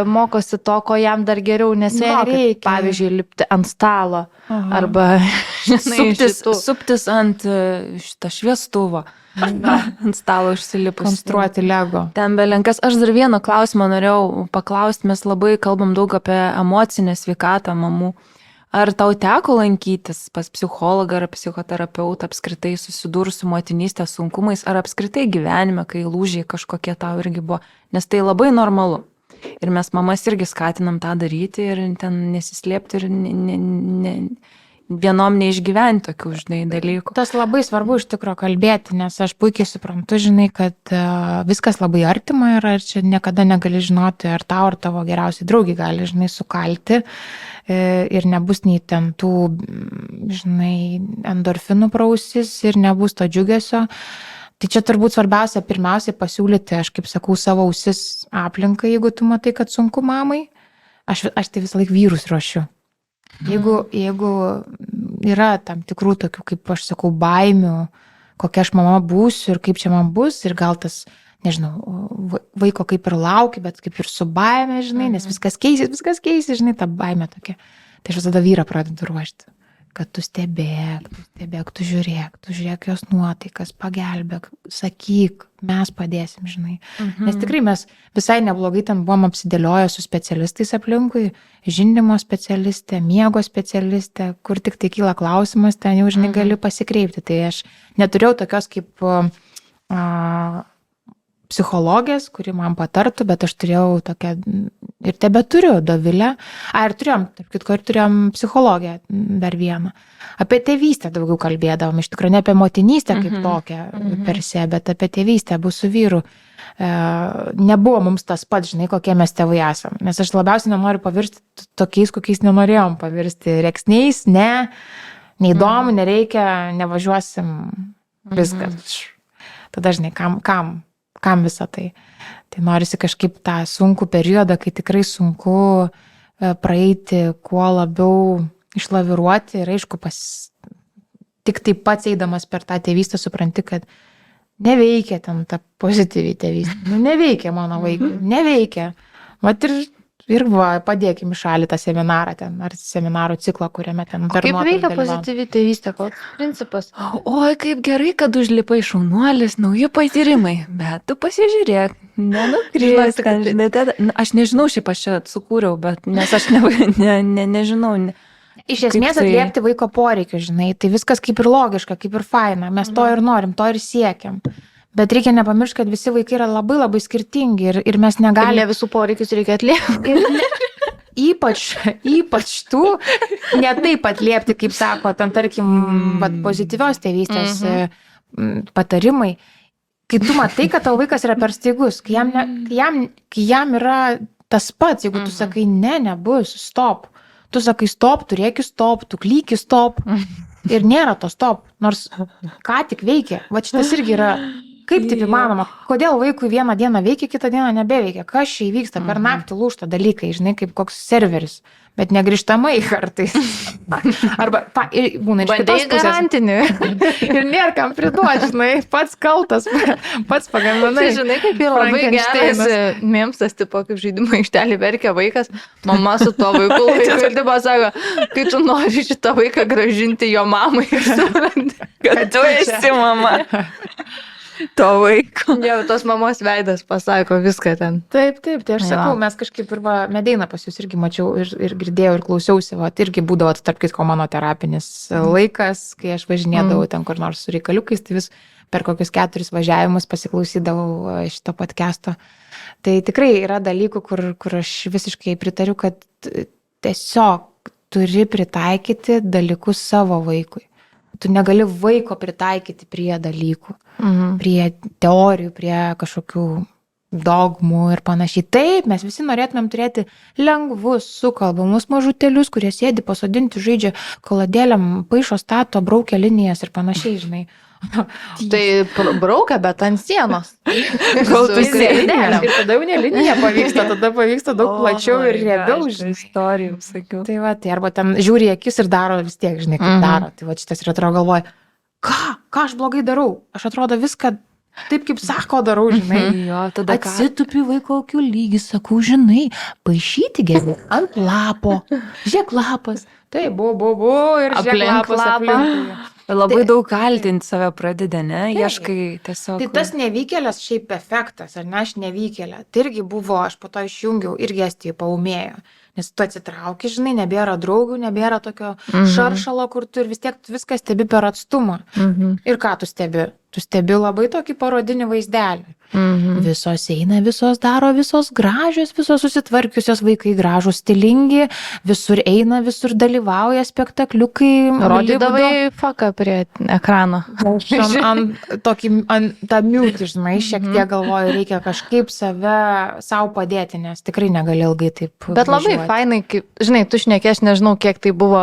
mokosi to, ko jam dar geriau nesimokė. Nereikia. Pavyzdžiui, lipti ant stalo arba Suptis ant šitą šviestuvo. Ant stalo išsilipus. konstruoti Lego. Ten belenkas. Aš dar vieną klausimą norėjau paklausti. Mes labai kalbam daug apie emocinę sveikatą mamų. Ar tau teko lankytis pas psichologą ar psichoterapeutą, apskritai susidūrus su motinystės sunkumais, ar apskritai gyvenime, kai lūžiai kažkokie tau irgi buvo? Nes tai labai normalu. Ir mes mamas irgi skatinam tą daryti ir ten nesislėpti ir vienom neišgyventi tokių, žinai, dalykų. Tas labai svarbu iš tikrųjų kalbėti, nes aš puikiai suprantu, žinai, kad viskas labai artima yra ir čia niekada negali žinoti, ar tau, ar tavo geriausiai draugai gali, žinai, sukalti ir nebus nei ten tų, žinai, endorfinų prausis ir nebus to džiugesio. Tai čia turbūt svarbiausia pirmiausiai pasiūlyti, aš kaip sakau, savo ausis aplinkai, jeigu tu matai, kad sunku mamai. Aš tai visą laiką vyrus ruošiu. Jeigu yra tam tikrų tokių, kaip aš sakau, baimių, kokia aš mama būsiu ir kaip čia man bus ir gal tas, nežinau, vaiko kaip ir lauki, bet kaip ir su baime, žinai, nes viskas keisis, žinai, ta baime tokia. Tai aš visada vyrą pradedu ruošti, kad tu stebėk, tu žiūrėk jos nuotaikas, pagelbėk, sakyk, mes padėsim, žinai. Nes tikrai mes visai neblogai ten buvom apsidėlioję su specialistais aplinkui, žindymo specialistė, miego specialistė, kur tik tai kyla klausimas, ten jau, žinai, gali pasikreipti. Tai aš neturėjau tokios kaip psichologės, kuri man patartų, bet aš turėjau tokią ir tebeturiu Dovilę. Ir turėjom psichologę dar vieną. Apie tėvystę daugiau kalbėdavom, iš tikrųjų ne apie motinystę kaip tokią per se, bet apie tėvystę, abu su vyru. Nebuvo mums tas pats, žinai, kokie mes tėvai esam. Nes aš labiausiai nenoriu pavirsti tokiais, kokiais nenorėjom pavirsti. Reksniais, neįdomu, nereikia, nevažiuosim, viskas. Tada, žinai, kam visą tai. Tai norisi kažkaip tą sunkų periodą, kai tikrai sunku praeiti, kuo labiau išlaviruoti ir aišku, tik taip pats eidamas per tą tėvystę supranti, kad neveikia ten ta pozityvi tėvystė. Neveikia mano vaikui, neveikia. Vat ir padėkim į šalį tą seminarą ten, ar seminarų ciklą, kuriame ten per Kaip veikia pozityvi tėvystė, koks principas? Oi, kaip gerai, kad užlipai šaunuolis, nauji patyrimai, bet tu pasižiūrėk, nenukrypk. Aš nežinau, šiaip aš čia sukūriau, bet nes aš nežinau. Iš esmės atliepti vaiko poreikius, žinai, tai viskas kaip ir logiška, kaip ir faina, mes to ir norim, to ir siekiam. Bet reikia nepamiršti, kad visi vaikai yra labai labai skirtingi ir mes negalime. Ne visų poreikius reikia atliepti. Ypač tų ne taip atliepti, kaip sako, ten tarkim, pozityvios tėvystės patarimai. Kai tu matai, kad tavo vaikas yra per staigus, kai jam yra tas pats, jeigu tu sakai, nebus, stop. Tu sakai stop, turėki stop, tu klyki stop. Ir nėra to stop, nors ką tik veikia. Va šitas irgi yra Kaip taip įmanoma? Kodėl vaikui vieną dieną veikia, kitą dieną nebeveikia? Kas čia įvyksta? Per naktį lūžta dalykai, žinai, kaip koks serveris, bet negrįžtamai kartais. Arba būna iš kitos Bandai pusės. garantinį. Ir nėra kam priduoti, žinai, pats kaltas, pats pagaminai. Tai žinai, kaip yra labai geras mėmsas, tipo, kaip žaidimo aikštelį verkia vaikas, mama su tuo vaiku laiku ir tipo sako, kai tu nori šitą vaiką gražinti jo mamai ir supranti, Kad tu esi mama to vaiko. jau tos mamos veidas pasako viską ten. Taip, tai aš Jo. sakau, mes kažkaip ir Medeiną pas jūs irgi mačiau ir girdėjau ir klausiausi, irgi būdavo, tarp kitko, mano terapinis laikas, kai aš važinėdavau ten kur nors su reikaliukais, tai vis per kokius 4 važiavimus pasiklausydavau šito podcast'o. Tai tikrai yra dalykų, kur aš visiškai pritariu, kad tiesiog turi pritaikyti dalykus savo vaikui. Tu negali vaiko pritaikyti prie dalykų, prie teorijų, prie kažkokių dogmų ir panašiai. Taip, mes visi norėtumėm turėti lengvus, sukalbamus mažutėlius, kurie sėdi pasodinti, žaidžia koladėlėm, paišo, stato, braukia linijas ir panašiai, žinai. Tai braukia, bet ant sienos. Kol tu sėdi, ir tada jau ne linija pavyksta, tada pavyksta daug plačiau ir riebiau, žinai. Istorijų, sakiau. Tai va, tai arba ten žiūri į akis ir daro vis tiek, žinai, kaip daro. Tai va, šitas ir atrodo galvoja, ką aš blogai darau? Aš atrodo viską taip, kaip sako, darau, žinai. Jo, tada Atsitupi vaiko akių lygį, sakau, žinai, paišyti geriau ant lapo. Žiūrėk lapas. Tai buvo ir žiūrėk Aplink lapas lapą. aplinkui. labai daug kaltinti save pradeda, ne? Ieškai tiesiog. Tai tas nevykėlės šiaip efektas, ar ne, aš nevykėlė. Tai irgi buvo, aš po to išjungiau, irgi Estijai paumėjo. Nes tu atsitrauki, žinai, nebėra draugų, nebėra tokio šaršalo, kur tu ir vis tiek viską stebi per atstumą. Ir ką tu stebi? Tu stebi labai tokį parodinį vaizdelį. Visos eina, visos daro, visos gražios, visos susitvarkiusios, vaikai gražūs, stilingi, visur eina, visur dalyvauja spektakliukai. Rodydavai faką prie ekrano. Ant tą miūtį, žinai, šiek tiek galvoju, reikia kažkaip savo padėti, nes tikrai negali ilgai taip. Bet labai fainai, kaip, žinai, tu šnekė, aš nežinau, kiek tai buvo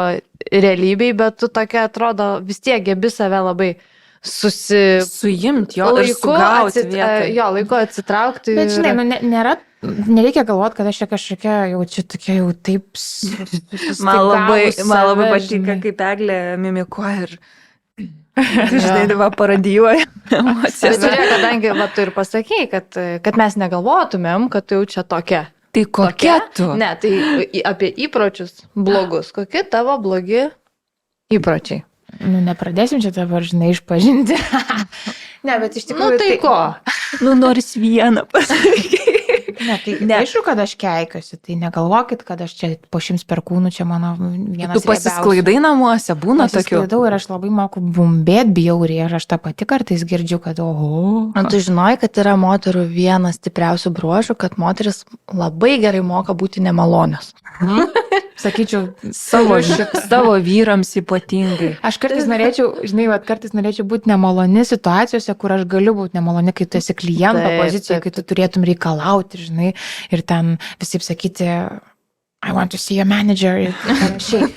realybėj, bet tu tokia atrodo vis tiek gebi save labai suimti jo ir sugauti vietą. Jo, laiko atsitraukti. Bet žinai, nereikia galvoti, kad aš čia kažkokia jau čia tokia jau taip. Man labai patinka, kaip Eglė mimikuoja ir žinai, va paradijuoja emocijas. Bet žiūrėk, kadangi va, tu ir pasakėjai, kad mes negalvotumėm, kad tu jau čia tokia. Tai kokia tu? Ne, tai apie įpročius blogus. Kokie tavo blogi įpročiai? Nepradėsim čia dabar, žinai, išpažinti. Ne, bet iš tikrųjų. Tai ko? Nors vieną pasakyti. Ne, tai aišku, kad aš keikiuosi, tai negalvokit, kad aš čia po 100 perkūnų, čia mano vienas. Tu pasisklaidai namuose, būna tokių. Pasisklaidau ir aš labai moku bumbėt bjauriai ir aš tą pati kartais girdžiu, kad oho. Tu žinoj, kad yra moterų vienas stipriausių bruožų, kad moteris labai gerai moka būti nemalonios. Sakyčiau, savo vyrams ypatingai. Aš kartais norėčiau, žinai, kartais norėčiau būti nemaloni situacijose, kur aš galiu būti nemaloni, kai tu esi kliento pozicijoje, kai tu turėtum reikalauti, žinai, ir ten visai sakyti, I want to see your manager ir panašiai.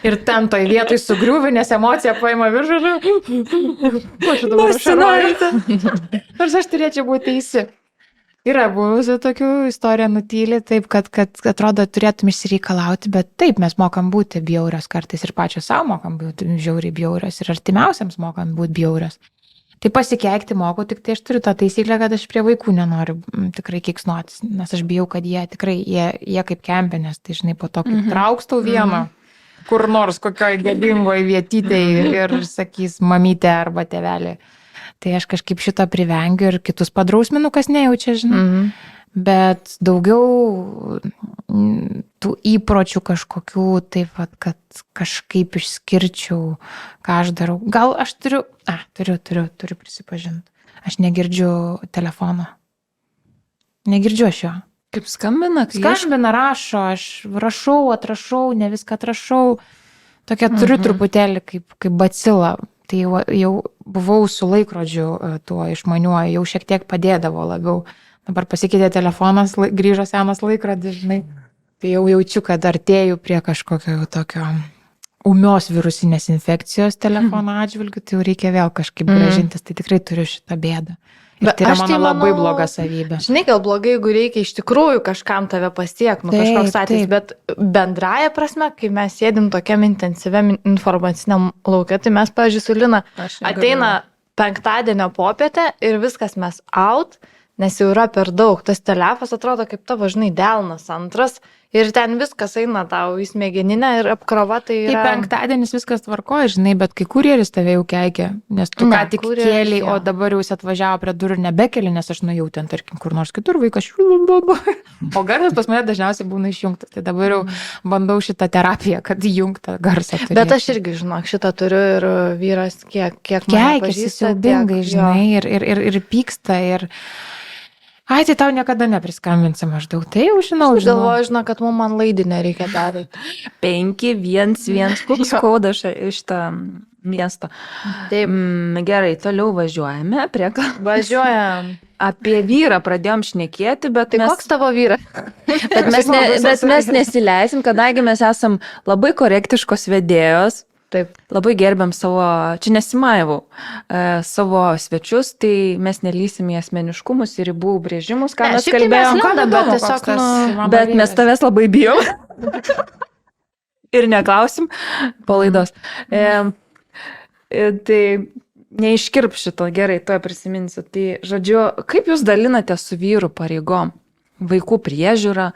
Ir ten toj vietoj sugriuvi, nes emocija paima viršų ir ko aš dabar šaroju. Nors aš turėčiau būti teisi. Yra buvusi tokių istorijų nutyli, taip, kad atrodo turėtum išsireikalauti, bet taip, mes mokam būti bjaurios kartais ir pačios savo mokam būti žiauriai bjaurios ir artimiausiams mokam būti bjaurios. Tai pasikeikti moku, tik tai aš turiu tą taisyklę, kad aš prie vaikų nenoriu tikrai keiksnuotis, nes aš bijau, kad jie tikrai, jie kaip kempinės, tai žinai, po to kaip traukstau vieną, kur nors kokioj gėdingoj vietytėj ir sakys mamytė arba tėvelė. Tai aš kažkaip šitą privengiu ir kitus padrausminu, kas nejaučia, žinai. Bet daugiau tų įpročių kažkokių, taip, kad kažkaip išskirčiau, ką aš darau. Gal aš turiu prisipažinti. Aš negirdžiu telefono. Negirdžiu aš jo. Kaip skambina? Skambina, rašo, aš rašau, atrašau, ne viską atrašau. Tokia turiu truputėlį kaip bacila. Tai jau buvau su laikrodžiu tuo išmaniuoju, jau šiek tiek padėdavo labiau. Dabar pasikeitė telefonas, grįžo senas laikrodis, žinai. Tai jau jaučiu, kad artėju prie kažkokio tokio ūmios virusinės infekcijos telefono atžvilgiu, tai jau reikia vėl kažkaip gražintis, tai tikrai turiu šitą bėdą. Ir Bet tai yra aš mano tai labai manau- bloga savybė. Žinai, gal blogai, jeigu reikia iš tikrųjų kažkam tave pasiekti, nu Taip, kažkoks atvejis, bet bendraja prasme, kai mes sėdim tokiam intensyviam informaciniam laukia, tai mes, pavyzdžiui, su Lina ateina penktadienio popietę ir viskas mes out, nes jau yra per daug. Tas telefonas atrodo kaip tavo, žinai, delnas antras ir ten viskas eina tau į smegeninę ir apkrova tai Tai yra... penktadienis viskas tvarkoja, žinai, bet kai kurjeris tave jau keikia, nes tu Ne, ką tik kurjeris, kėliai, jo. o dabar jau jis atvažiavo prie durų ir nebekeli, nes aš nuėjau ten, tarkim, kur nors kitur vaikas. O garsas pas mane dažniausiai būna išjungtas. Tai dabar jau bandau šitą terapiją, kad įjungtą garsą. Bet aš irgi, žinok, šitą turiu ir vyras kiek mane keikiasi pažįsta, siaubingai, tiek- žinai, ir pyksta. Ir... Ai, tai tau niekada nepriskambinsi maždaug. Tai jau žinau, Aš galvoju, žinau, kad man laidinę reikia daryti. 5-1-1, koks kodas iš tą miestą. Taip, Gerai, toliau važiuojame prie važiuojam. Apie vyrą pradėjom šnekėti, bet Tai mes... koks tavo vyras? Bet mes nesileisim, kadangi mes esam labai korektiškos vedėjos, Taip. labai gerbiam savo, čia nesimaivau, savo svečius, tai mes nelysim į asmeniškumus ir ribų brėžimus, ką Ne, mes šiaip tai mes kalbėjom. lendam, bet įdomu, tiesiog, koks tas nu, mano Bet mes vyras. tavęs labai bijom. Ir neklausim palaidos. Tai neiškirp šito, gerai, to prisiminsiu. Tai, žodžiu, kaip jūs dalinate su vyru pareigom? Vaikų priežiūra,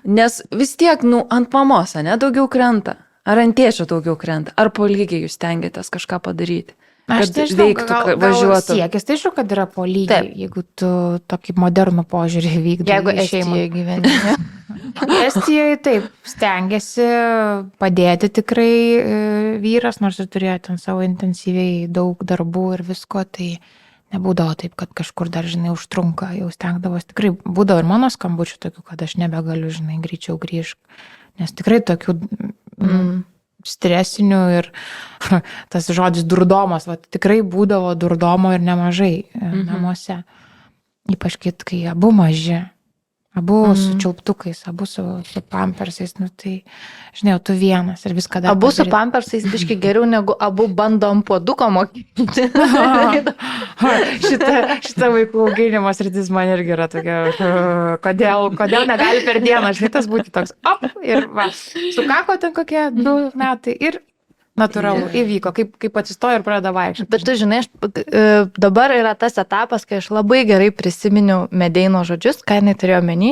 nes vis tiek, ant mamos, ne, daugiau krenta. Ar ant tėčio daugiau krenta? Ar po lygiai jūs tengiatės kažką padaryti? Aš Kad nežinau, veiktų, gal važiuotų. siekis, tai žinau, kad yra po lygiai, Taip. jeigu tu tokį modernų požiūrį vykdai. Jeigu į šeimą. Estijoje gyveni. Estijoje taip, stengiasi padėti tikrai vyras, nors ir turėjo ten savo intensyviai daug darbų ir visko, tai nebūdavo taip, kad kažkur dar, žinai, užtrunka, jau stengdavos. Tikrai būdavo ir mano skambučių tokių, kad aš nebegaliu, žinai, greičiau grįžti. Nes tikrai tokių stresinių ir tas žodis durdomos, va, tikrai būdavo durdomo ir nemažai namuose. Ypač kai abu maži. Abu su čiulptukais, abu su pampersais, nu tai, žinai, tu vienas ir viską dar. Abu su pampersais biški geriau negu abu bandom puoduko mokyti. Šitą vaikų auginimo sritis man irgi yra tokia, kodėl negali per dieną, žinai, tas būti toks, op, ir va, sukako ten kokie 2 metai ir natūralu, įvyko, kaip atsistojo ir pradeda vaikščioti. Bet tu žinai, dabar yra tas etapas, kai aš labai gerai prisiminiau Medeino žodžius, ką jinai turėjo omeny,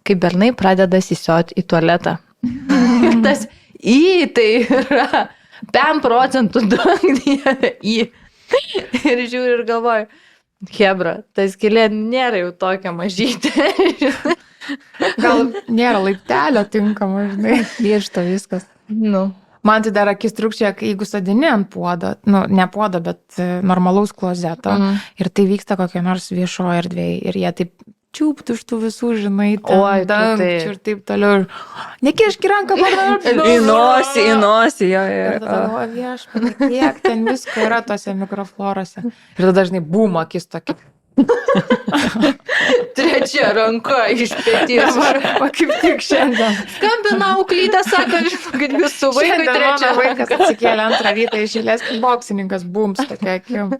kai bernai pradeda sisioti į tualetą. Ir tas tai yra 5% duokdėje į. Ir žiūriu ir galvoju, hebra, ta skylė nėra jau tokia mažytė. Gal nėra laiptelio tinkamo, žinai. Griežta viskas. Nu. Man tai dar akis trūkčia, jeigu sodini ant puodo, ne puodo, bet normalaus klozeto, ir tai vyksta kokia nors viešoje erdvėje, ir jie taip čiūptų iš tų visų, žinai, Oi, tu dangčių tai- ir taip toliau. Nekišk ranką, Į nosį, jo. Ir tada galvoju, viešpatie, kiek ten visko yra tose mikroflorose. Ir tada dažnai būm akis tokia. Trečia ranka iš peties. O kaip tik šiandien. Skambina auklytė, sako, kad jūsų vaikui Šiandien trečia mano vaikas atsikėlė 2 rytą iš eilės, kaip boksininkas, bums, tokia akim.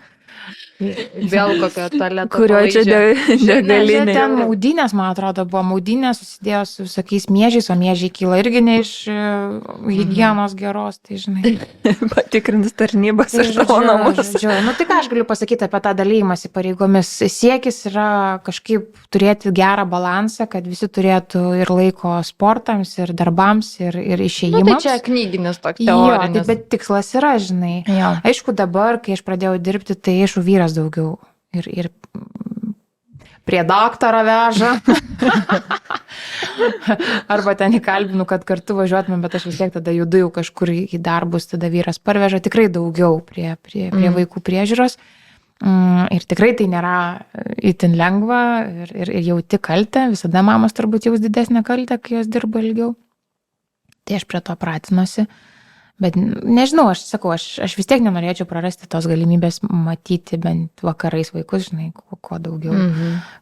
Vėl kokio tualeto. Kurio čia Žinai, degalinė. ten maudynės, man atrodo, buvo maudynės, susidėjo su visokiais miežiais, o miežiai kyla irgi ne iš higienos geros, tai žinai. Patikrintis tarnybas Tai ir tavo namus. Nu tai ką aš galiu pasakyti apie tą dalymąsi pareigomis. Siekis yra kažkaip turėti gerą balansą, kad visi turėtų ir laiko sportams, ir darbams, ir Nu, tai išėjimams. čia knyginis toks Jo, tai, teorinis. bet tikslas yra, žinai. Jo. Aišku, dabar, kai aš pradėjau dirbti, tai aišku, vyras daugiau. Ir prie daktaro veža. Arba ten įkalbinu, kad kartu važiuotume, bet aš vis tiek tada judu jau kažkur į darbus, tada vyras parveža tikrai daugiau prie vaikų priežiūros. Ir tikrai tai nėra itin lengva ir jauti kaltę. Visada mamos turbūt jaus didesnę kaltę, kai jos dirba ilgiau. Tai aš prie to pratinuosi. Bet nežinau, aš sakau, aš vis tiek nenorėčiau prarasti tos galimybės matyti bent vakarais vaikus, žinai, kuo daugiau,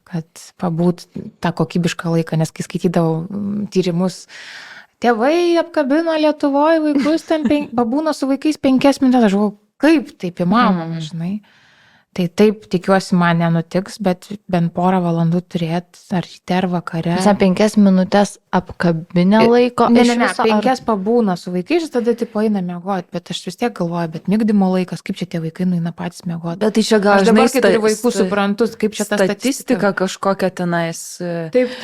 kad pabūt tą kokybišką laiką, nes kai skaitydavau tyrimus, tėvai apkabino Lietuvoje vaikus, ten pabūna su vaikais 5 minutės, aš galvoju, kaip taip įmanoma, žinai. Tai taip, tikiuosi, man nenutiks, bet bent porą valandų turėt, ar ryte, ar vakare. Visą 5 minutės apkabinę laiko. Ne, iš viso, 5 pabūna su vaikais, tada taip eina miegoti, bet aš vis tiek galvoju, bet migdymo laikas, kaip čia tie vaikai nueina patys miegoti. Bet tai čia gal, Aš žinai, dabar, kai turiu vaikų, suprantu, kaip čia ta statistika kažkokia tenais. Taip.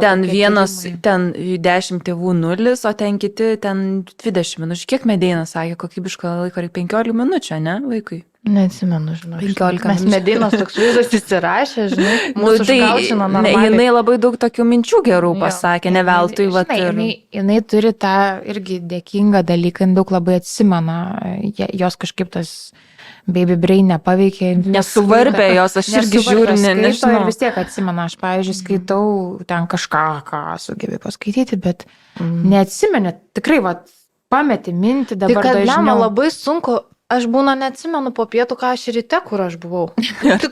Ten vienas, ten 10 tėvų 0, o ten kiti, ten 20 minučių. Kiek Medeinas sakė, kokybišką laiką reikia 15 minučių, ne, vaikui? Neatsimenu, žinau. 15 Mes minučių. Medeinos toks vaizdas įsirašė, žinai, mūsų tai užgaučino normaliai. jinai labai daug tokių minčių gerų pasakė, ne veltui. Jinai turi tą irgi dėkingą dalyką, jinai daug labai atsimena, jos kažkaip tas baby brain nepaveikė. Nesuvarbė jos, aš irgi žiūriu, nežinau. Ir vis tiek atsimena, aš, pavyzdžiui, skaitau ten kažką, ką sugebėjau paskaityti, bet neatsimeni, tikrai, pameti mintį dabar Tai kad dažniau. man labai sunku, aš būna neatsimenu po pietų, ką aš ryte, kur aš buvau.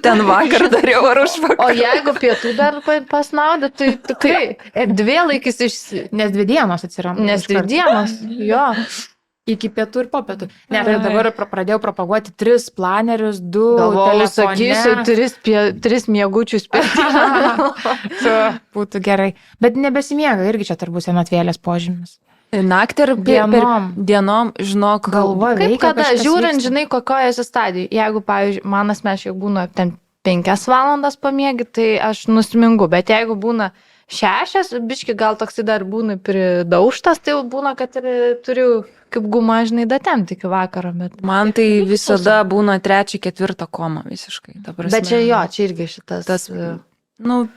Ten vakar dariau ar už vakar. O jeigu pietų dar pasnaudė, tai tikrai erdvėlaikis Nes 2 dienos atsiranda. Nes 2 dienos, jo. Iki pietų ir po pietų. Ne, ir dabar pradėjau propaguoti 3 planerius, 2 Galvoju, sakysiu, telefone. 3 miegučius pietų. Būtų gerai. Bet nebesimiega, irgi čia turbūt senatvėlės požymis. Naktį ir dienom, žinok, Galva Kaip veikia. kada, žiūrint, žinai, kokioje esi stadijoje. Jeigu, pavyzdžiui, man asmeniškai būna ten 5 valandas pamiegi, tai aš nusmingu, bet jeigu būna 6, biški gal toksai dar būna pridaužtas, tai jau būna, kad ir turiu kaip guma, žinai, datemti iki vakaro. Bet man tai visada būna 3-4 koma visiškai. Bet čia jo, čia irgi šitas.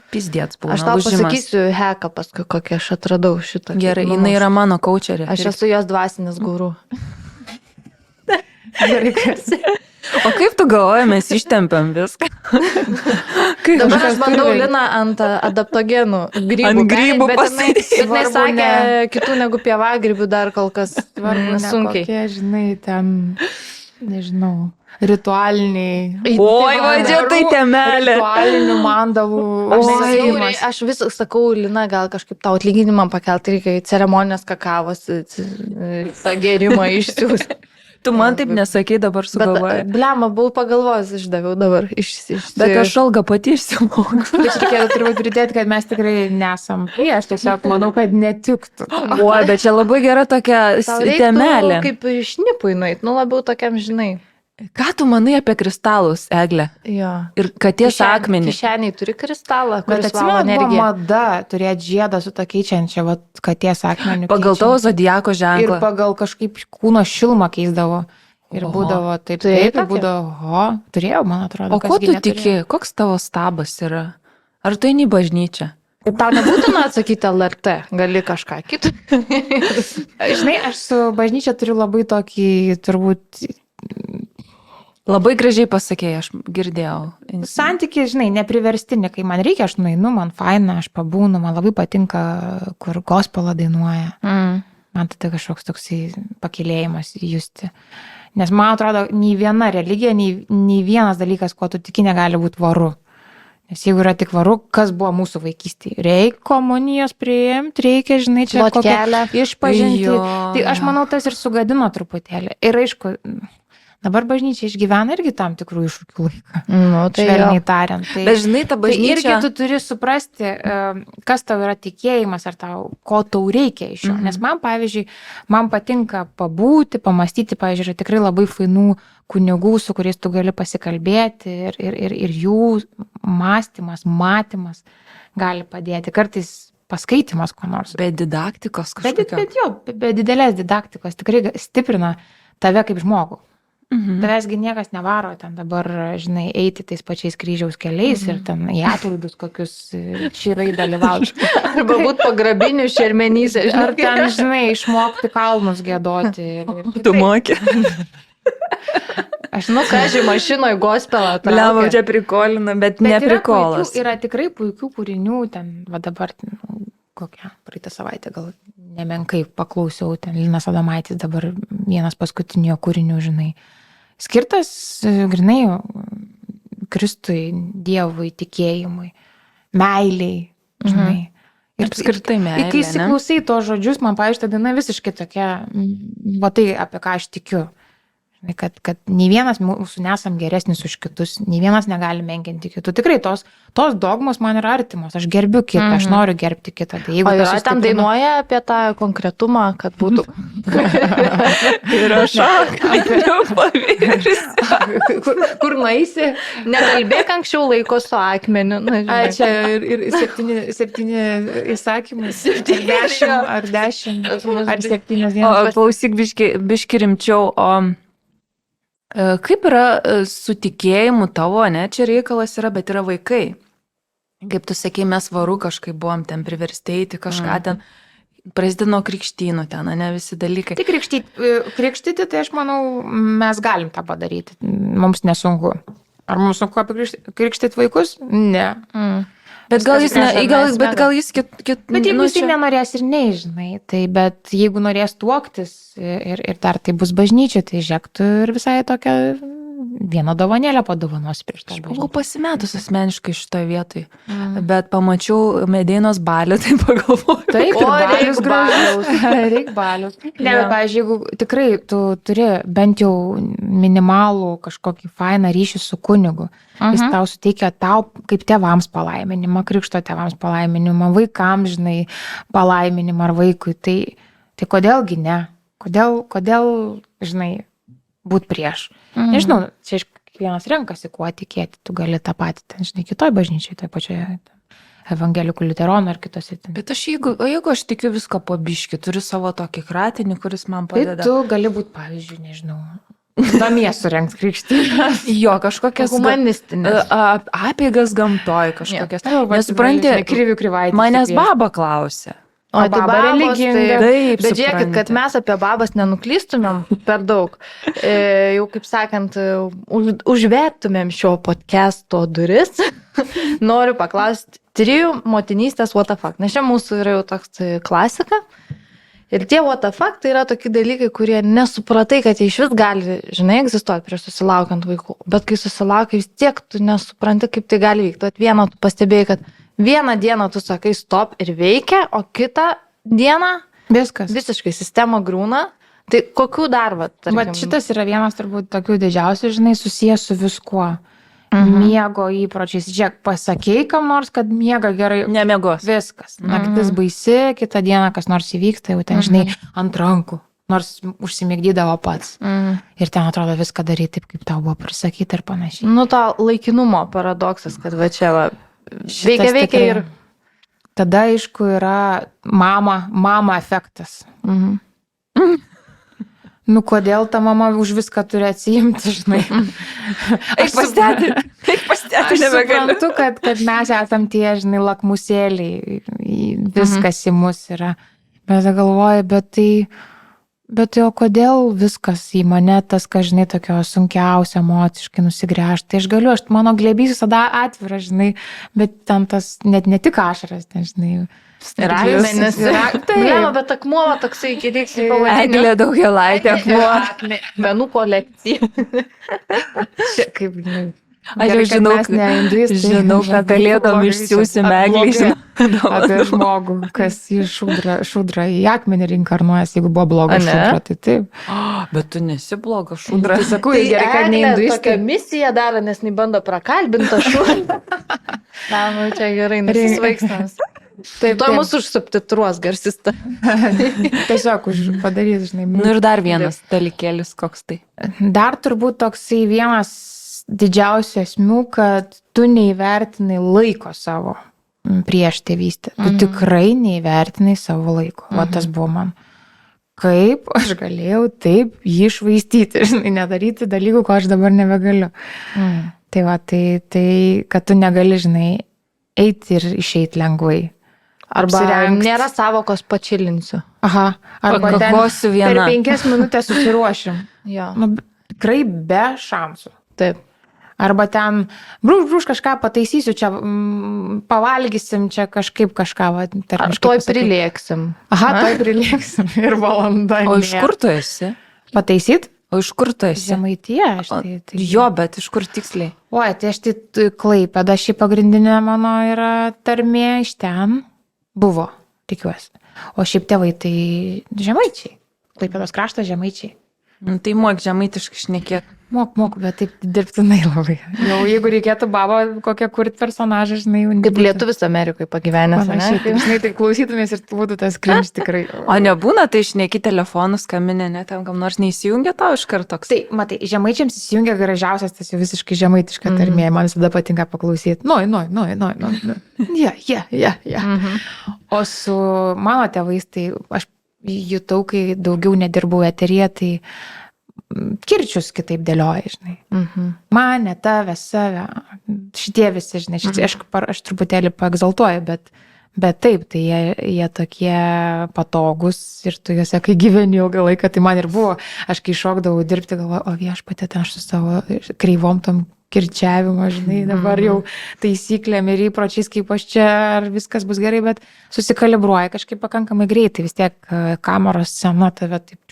Pizdėts būna. Aš tau pasakysiu heką paskui, kokią aš atradau šitą. Gerai, jinai yra mano kaučerė. Aš esu jos dvasinis guru. O kaip tu galvoji, mes ištempiam viską? Dabar aš bandau Liną ant adaptogenų grybų. Ant grybų bet jinai sakė, kitų negu pievagrybių dar kol kas sunkiai. Kokie, žinai, ten, nežinau, ritualiniai. Oi, vadžia, tai temelė. Ritualinių mandalų. Aš vis sakau, Lina, gal kažkaip tau atlyginimą pakelti, reikia į ceremonijos kakavos, tą gerimą išsiųsti. Tu man taip nesakei, dabar sugalvoji. Blema, buvau pagalvojęs, išdaviau dabar. Bet aš algą pati išsimoku. Bet reikėtų turbūt pridėti, kad mes tikrai nesam prieš, tiesiog manau, kad netiktų. Oi, bet čia labai gera tokia temelė. Kaip šnipui nueit, labiau tokiam, žinai. Ką tu manai apie kristalus, Egle? Jo. Ir katės akmenį. Kišeniai turi kristalą, Bet kuris valo atsimenu, buvo energiją. mada turėti žiedą su takeičiančia, katės akmeniu. Pagal tavo zodiako Ir ženklą. pagal kažkaip kūno šilmą keisdavo. Ir būdavo taip, Turėjai ir tokią? būdavo, turėjau, man atrodo. O ko tu tiki? Koks tavo stabas yra? Ar tu eini į bažnyčią? Tau nebūtina atsakyti LRT, gali kažką kitą. Žinai, aš su bažnyčia turiu labai tokį, turbūt, Labai gražiai pasakėjai, aš girdėjau. santykį, žinai, nepriverstinį, kai man reikia, aš nueinu, man faina, aš pabūnu, man labai patinka, kur gospelą dainuoja. Man tada kažkoks toksai pakilėjimas justi. Nes man atrodo, nei viena religija, nei vienas dalykas, kuo tu tiki, negali būti varu. Nes jeigu yra tik varu, kas buvo mūsų vaikystėje? Reikia komunijos priimti, reikia, žinai, čia Plotkelę. išpažinti. Jo, Tai aš manau, tas ir sugadino truputėlį. Ir aišku, dabar bažnyčia išgyvena irgi tam tikrų iššūkių laiką. Tai Švelniai tariant. Tai, Bet žinai, ta tai bažnyčia... irgi tu turi suprasti, kas tau yra tikėjimas ar tau, ko tau reikia iš jo. Nes man, pavyzdžiui, man patinka pabūti, pamastyti, pavyzdžiui, yra tikrai labai fainų kunigų, su kuriais tu gali pasikalbėti ir jų mąstymas, matymas gali padėti. Kartais paskaitimas ko nors. Be didaktikos kažkokio. Be didelės didaktikos tikrai stiprina tave kaip žmogų. Tavęsgi niekas nevaro ten dabar, žinai, eiti tais pačiais kryžiaus keliais ir ten į atlaidus kokius šyrai dalyvauti. Arba būt pagrabinių šermenyse. Ar ten, žinai, išmokti kalnus gėdoti. Tu moki. Aš Ką žinai, mašinoje gospelą. Lema čia prikolina, bet neprikolas. Yra tikrai puikių kūrinių, ten, va dabar, kokią, praeitą savaitę gal nemenkai paklausiau, ten Linas Adomaitis dabar vienas paskutinių kūrinių, žinai. Skirtas, grinai, Kristui, Dievui, tikėjimui, meiliai, žinai. Ir apskritai meilė. Kai įsiklausai to žodžius, man, pavyzdžiui, ta daina visiškai tokia, va tai, apie ką aš tikiu. Kad nei vienas mūsų nesam geresnis už kitus, nei vienas negali menkinti kitų. Tikrai tos dogmos man yra artimos, aš gerbiu kitą, aš noriu gerbti kitą. Tai o yra ten dainuoja apie tą konkretumą, kad būtų. Ir aš kur nueisi, nekalbėk anksčiau laiko su akmeniu. Čia ir 7 įsakymai, 10 ar 7 dienas. O klausyk biški rimčiau, o kaip yra su tikėjimu tavo, ne, čia reikalas yra, bet yra vaikai. Kaip tu sakei, mes varu kažkaip buvom ten priverstėti, kažką ten, prasidino krikštynų ten, ne visi dalykai. Tik krikštyti, tai aš manau, mes galim tą padaryti, mums nesunku. Ar mums sunku krikštyti vaikus? Ne. Bet gal jis Bet jeigu jis nenorės ir nežinai, tai bet jeigu norės tuoktis ir dar tai bus bažnyčia, tai žiūrėk, tu ir visai tokią vieną dovanėlę padovanos prieš tą bažnyčią. Buvau pasimetus asmeniškai šitoje vietoje, bet pamačiau medienos balių, tai pagalvojau. Taip, reik balius. Ne, bet, pavyzdžiui, jeigu tikrai tu turi bent jau minimalų kažkokį fainą ryšį su kunigu, jis tau suteikia tau kaip tėvams palaiminimą, krikšto tėvams palaiminimą, vaikams, žinai, palaiminimą ar vaikui, tai kodėlgi ne? Kodėl, žinai, būt prieš? Nežinau, čia kiekvienas renkasi, kuo tikėti, tu gali tą patį, ten, žinai, kitoj bažnyčiai, toj pačioje evangelikų liuteronų ar kitose. Bet jeigu aš tikiu visko po biškį, turiu savo tokį kratinį, kuris man padeda. Tai tu gali būti, pavyzdžiui, nežinau, namie surengt krikštynas. Jo, kažkokias humanistinės. Apeigas gamtoj kažkokias. Nesupranti, krivaitės. Manęs baba klausė. O tai baba religinga. Taip, bet žiūrėkit, kad mes apie babas nenuklystumėm per daug. Jau, kaip sakant, užvertumėm šio podcast'o duris. Noriu paklausti 3 motinystės what the fuck. Nes čia mūsų yra jau toks klasika. Ir tie what the fuck tai yra tokie dalykai, kurie nesupratai, kad jie iš vis gali, žinai, egzistuoti prieš susilaukiant vaikų. Bet kai susilaukia, vis tiek tu nesupranti, kaip tai gali vykti. Vieną tu pastebėjai, kad vieną dieną tu sakai stop ir veikia, o kitą dieną visiškai sistema grūna. Tai kokių dar, Bet šitas yra vienas turbūt tokių didžiausių, žinai, susijęs su viskuo. Miego įpročiais. Žiūrėk, pasakei kam nors, kad miega gerai. Nemiegos. Viskas. Naktis baisi, kitą dieną kas nors įvyksta, jau ten, žinai, ant rankų. Nors užsimigdydavo pats. Ir ten atrodo viską daryti taip, kaip tau buvo prisakyta ir panašiai. Nu, to laikinumo paradoksas, kad va čia veikia ir... Tada, aišku, yra mama efektas. Nu, kodėl ta mama už viską turi atsiimti, žinai. Aš pastėti nebegaliu. Suprantu, kad mes esam tie, žinai, lakmusėliai, viskas į mus yra. Bet galvoju, bet o kodėl viskas į mane tas, kad, žinai, tokio sunkiausio emociškai nusigręžti. Tai aš galiu, mano glėbys visada atviras, žinai, bet ten tas net ne tik ašaras, ten, žinai, Raimenis. Bet akmuo toksai, kitaip Eglė Daugėlaitė akmuo. Menų kolekcija. Kaip, žinai. Aš jau žinau, kad galėdom išsiųsim Eglį. Apie žmogų, kas į šudrą į akmenį reinkarnuojas, jeigu buvo bloga šudra, tai taip. Bet tu nesi bloga šudra. Tai sakau, gerai, kad ne hinduistai. Tokią misiją daro, nes nebando prakalbinti šudrą. Na, nu čia gerai, nesisvaikstams. Taip, to mūsų užsubtitruos garsistą. Tiesiog padarys, žinai. Nu ir dar vienas dalykėlis, koks tai. Dar turbūt toksai vienas didžiausių esmių, kad tu neįvertinai laiko savo prieš tėvystę. Tu tikrai neįvertinai savo laiko. Va tas buvo man. Kaip aš galėjau taip jį išvaistyti, žinai, nedaryti dalykų, ko aš dabar nebegaliu. Tai va, tai kad tu negali, žinai, eiti ir išeiti lengvai. Arba nėra savokos pačilinsiu. Aha. Arba ten per 5 minutės susiruošim. Nu, tikrai be šansų. Taip. Arba ten, brūž kažką pataisysiu, čia pavalgysim, čia kažkaip kažką. Ar toj prilėksim. Aha, toj prilėksim ir valanda. O iš kur tu esi? Pataisyt? O iš kur tu esi? Žemaityje. Jo, bet iš kur tiksliai? Oi, tai aš tai Klaipėda, ši pagrindinė mano yra tarmė iš ten. Buvo, tikiuosi. O šiaip tėvai tai žemaičiai. Klaipėdos krašto žemaičiai. Tai mok žemaitiškai šnekėt. Mok, bet taip dirbtinai labai. Jau jeigu reikėtų babo kokią kurti personažą, žinai, jau Kaip lietuvis Amerikoje pagyvenęs, panašiai. Tai, žinai, tai klausytumės ir būtų tas krinč tikrai. O nebūna, tai šneki telefonus, kaminė, net tam kam nors neįsijungia tau iš karto toks. Tai, matai, žemaičiams įsijungia gražiausias tas jau visiškai žemaitiška tarmė, man visada patinka paklausyti. No. Ja. O su mano tėvais, tai aš jutau, kai daugiau nedirbau eteryje, tai kirčius kitaip dėlioja, žinai. Mane, tave, save, šitie visi, žinai, aš truputėlį paegzaltuoju, bet taip, tai jie tokie patogus ir tu juose, kai gyveni ilgą laiką, tai man ir buvo, aš kai šokdavau dirbti, galvoju, o viešpatė, ten aš su savo kreivom tom kirčiavimo, žinai, dabar jau taisyklėm ir įpročiais, kaip aš čia, ar viskas bus gerai, bet susikalibruoja kažkaip pakankamai greitai, vis tiek kameros scena tave taip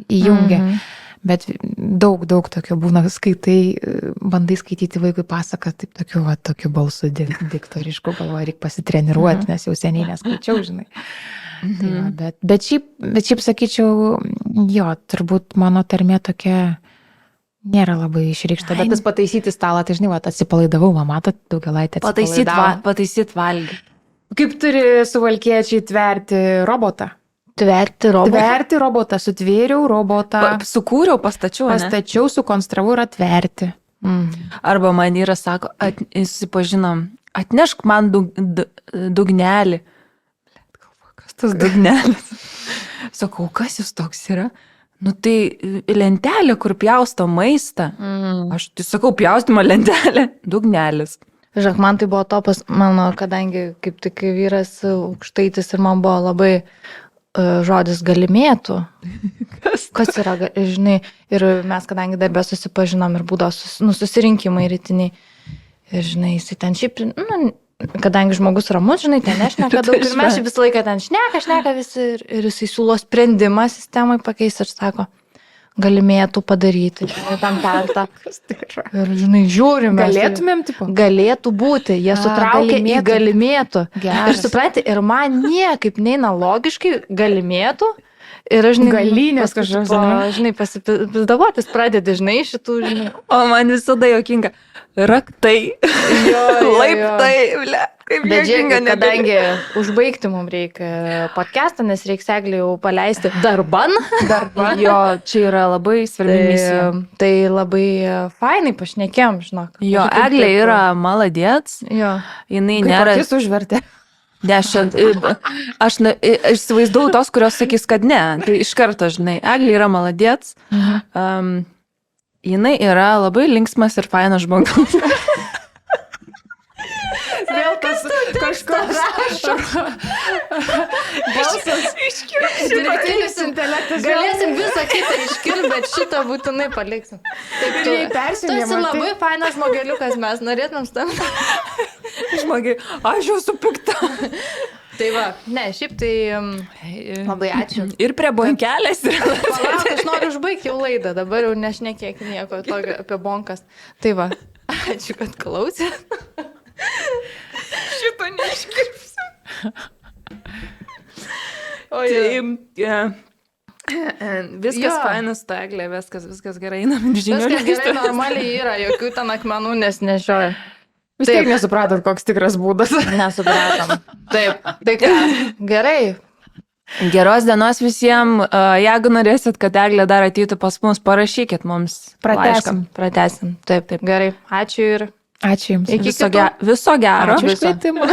įjungia. Bet daug tokių būna, skaitai, bandai skaityti vaikui pasaką, taip tokiu balsu diktorišku, galvoju, reikia pasitreniruoti, nes jau seniai neskaičiau, žinai. Tai, bet šiaip sakyčiau, jo, turbūt mano tarmė tokia nėra labai išreikšta, bet tas pataisyti stalą, tai žinai, atsipalaidavau, matot, Daugėlaitė atsipalaidavo. Pataisyt valgį. Kaip turi suvalkiečiai tverti robotą? Tverti robotą, sutvėriau robotą. Sukūriau, pastačiau, sukonstravau ir atverti. Arba man yra, sako, susipažinom, atnešk man dugnelį. Kas tas dugnelis? Sakau, kas jis toks yra? Nu tai lentelė, kur pjausto maistą. Aš tai sakau, pjaustimo lentelė, dugnelis. Žak, man tai buvo topas, mano, kadangi kaip tik vyras aukštaitis ir man buvo labai žodis galimėtų. Kas yra, žinai, ir mes, kadangi darbę susipažinom ir būdavo susirinkimai rytiniai. Ir, žinai, jisai ten šiaip, kadangi žmogus ramus, žinai, ten nešneka daug. Ir mes visą laiką ten šneka visi ir jisai siūlo sprendimą sistemai pakeisti ir sako, galimėtų padaryti, žinai, tam kartą. Ir, žinai, žiūrime. Galėtumėm, tipo? Galėtų būti, jie sutraukia į galimėtų. Ir supranti, ir man niekaip neina logiškai galimėtų. Ir aš, žinai, galinės kažkas, žinai, pasipildavotis pradedi, žinai, šitų, žinai. O man visada jokinga. Raktai. Laiptai, ble. Kaip bet žiūrėk, kadangi užbaigti mums reikia podcastą, nes reiks Eglį jau paleisti darban. Jo, čia yra labai svarbi misija. Tai labai fainai pašnekėm, žinok. Jo, Eglė yra maladėts. Jo. Jinai nėra... Kaip jis užvertė? Aš įsivaizdau tos, kurios sakys, kad ne. Tai iš karto, žinai, Eglė yra maladėts. Jinai yra labai linksmas ir fainas žmogus. Vėl tas kažkoks balsas iškirpsi. Dirbtinis intelektas. Galėsim visą kitą iškirpti, bet šitą būtinai paliksim. Taip, tu esi labai fainas žmogeliukas, mes norėtumėm stamti. Žmogiai, aš jau supikta. Tai va, ne, šiaip tai labai ačiū. Ir prie bonkelės. Palauk, aš noriu užbaigti jau laidą, dabar jau nešnekėk nieko tokio apie bonkas. Tai va, ačiū, kad klausėt. Šito neiškirpsiu. Viskas fainas, ta Eglė, viskas gerai, einam žinių. Viskas gerai, normaliai yra, jokių ten akmenų nesnešioja. Vis tiek nesupratot, koks tikras būdas. Nesupratom. Taip, tai ką, gerai. Geros dienos visiems. Jeigu norėsit, kad Eglė dar ateitų pas mus, parašykit mums. Pratesim. Taip, gerai. Ačiū ir ačiū Jums. Viso gero. Ačiū už kvietimą.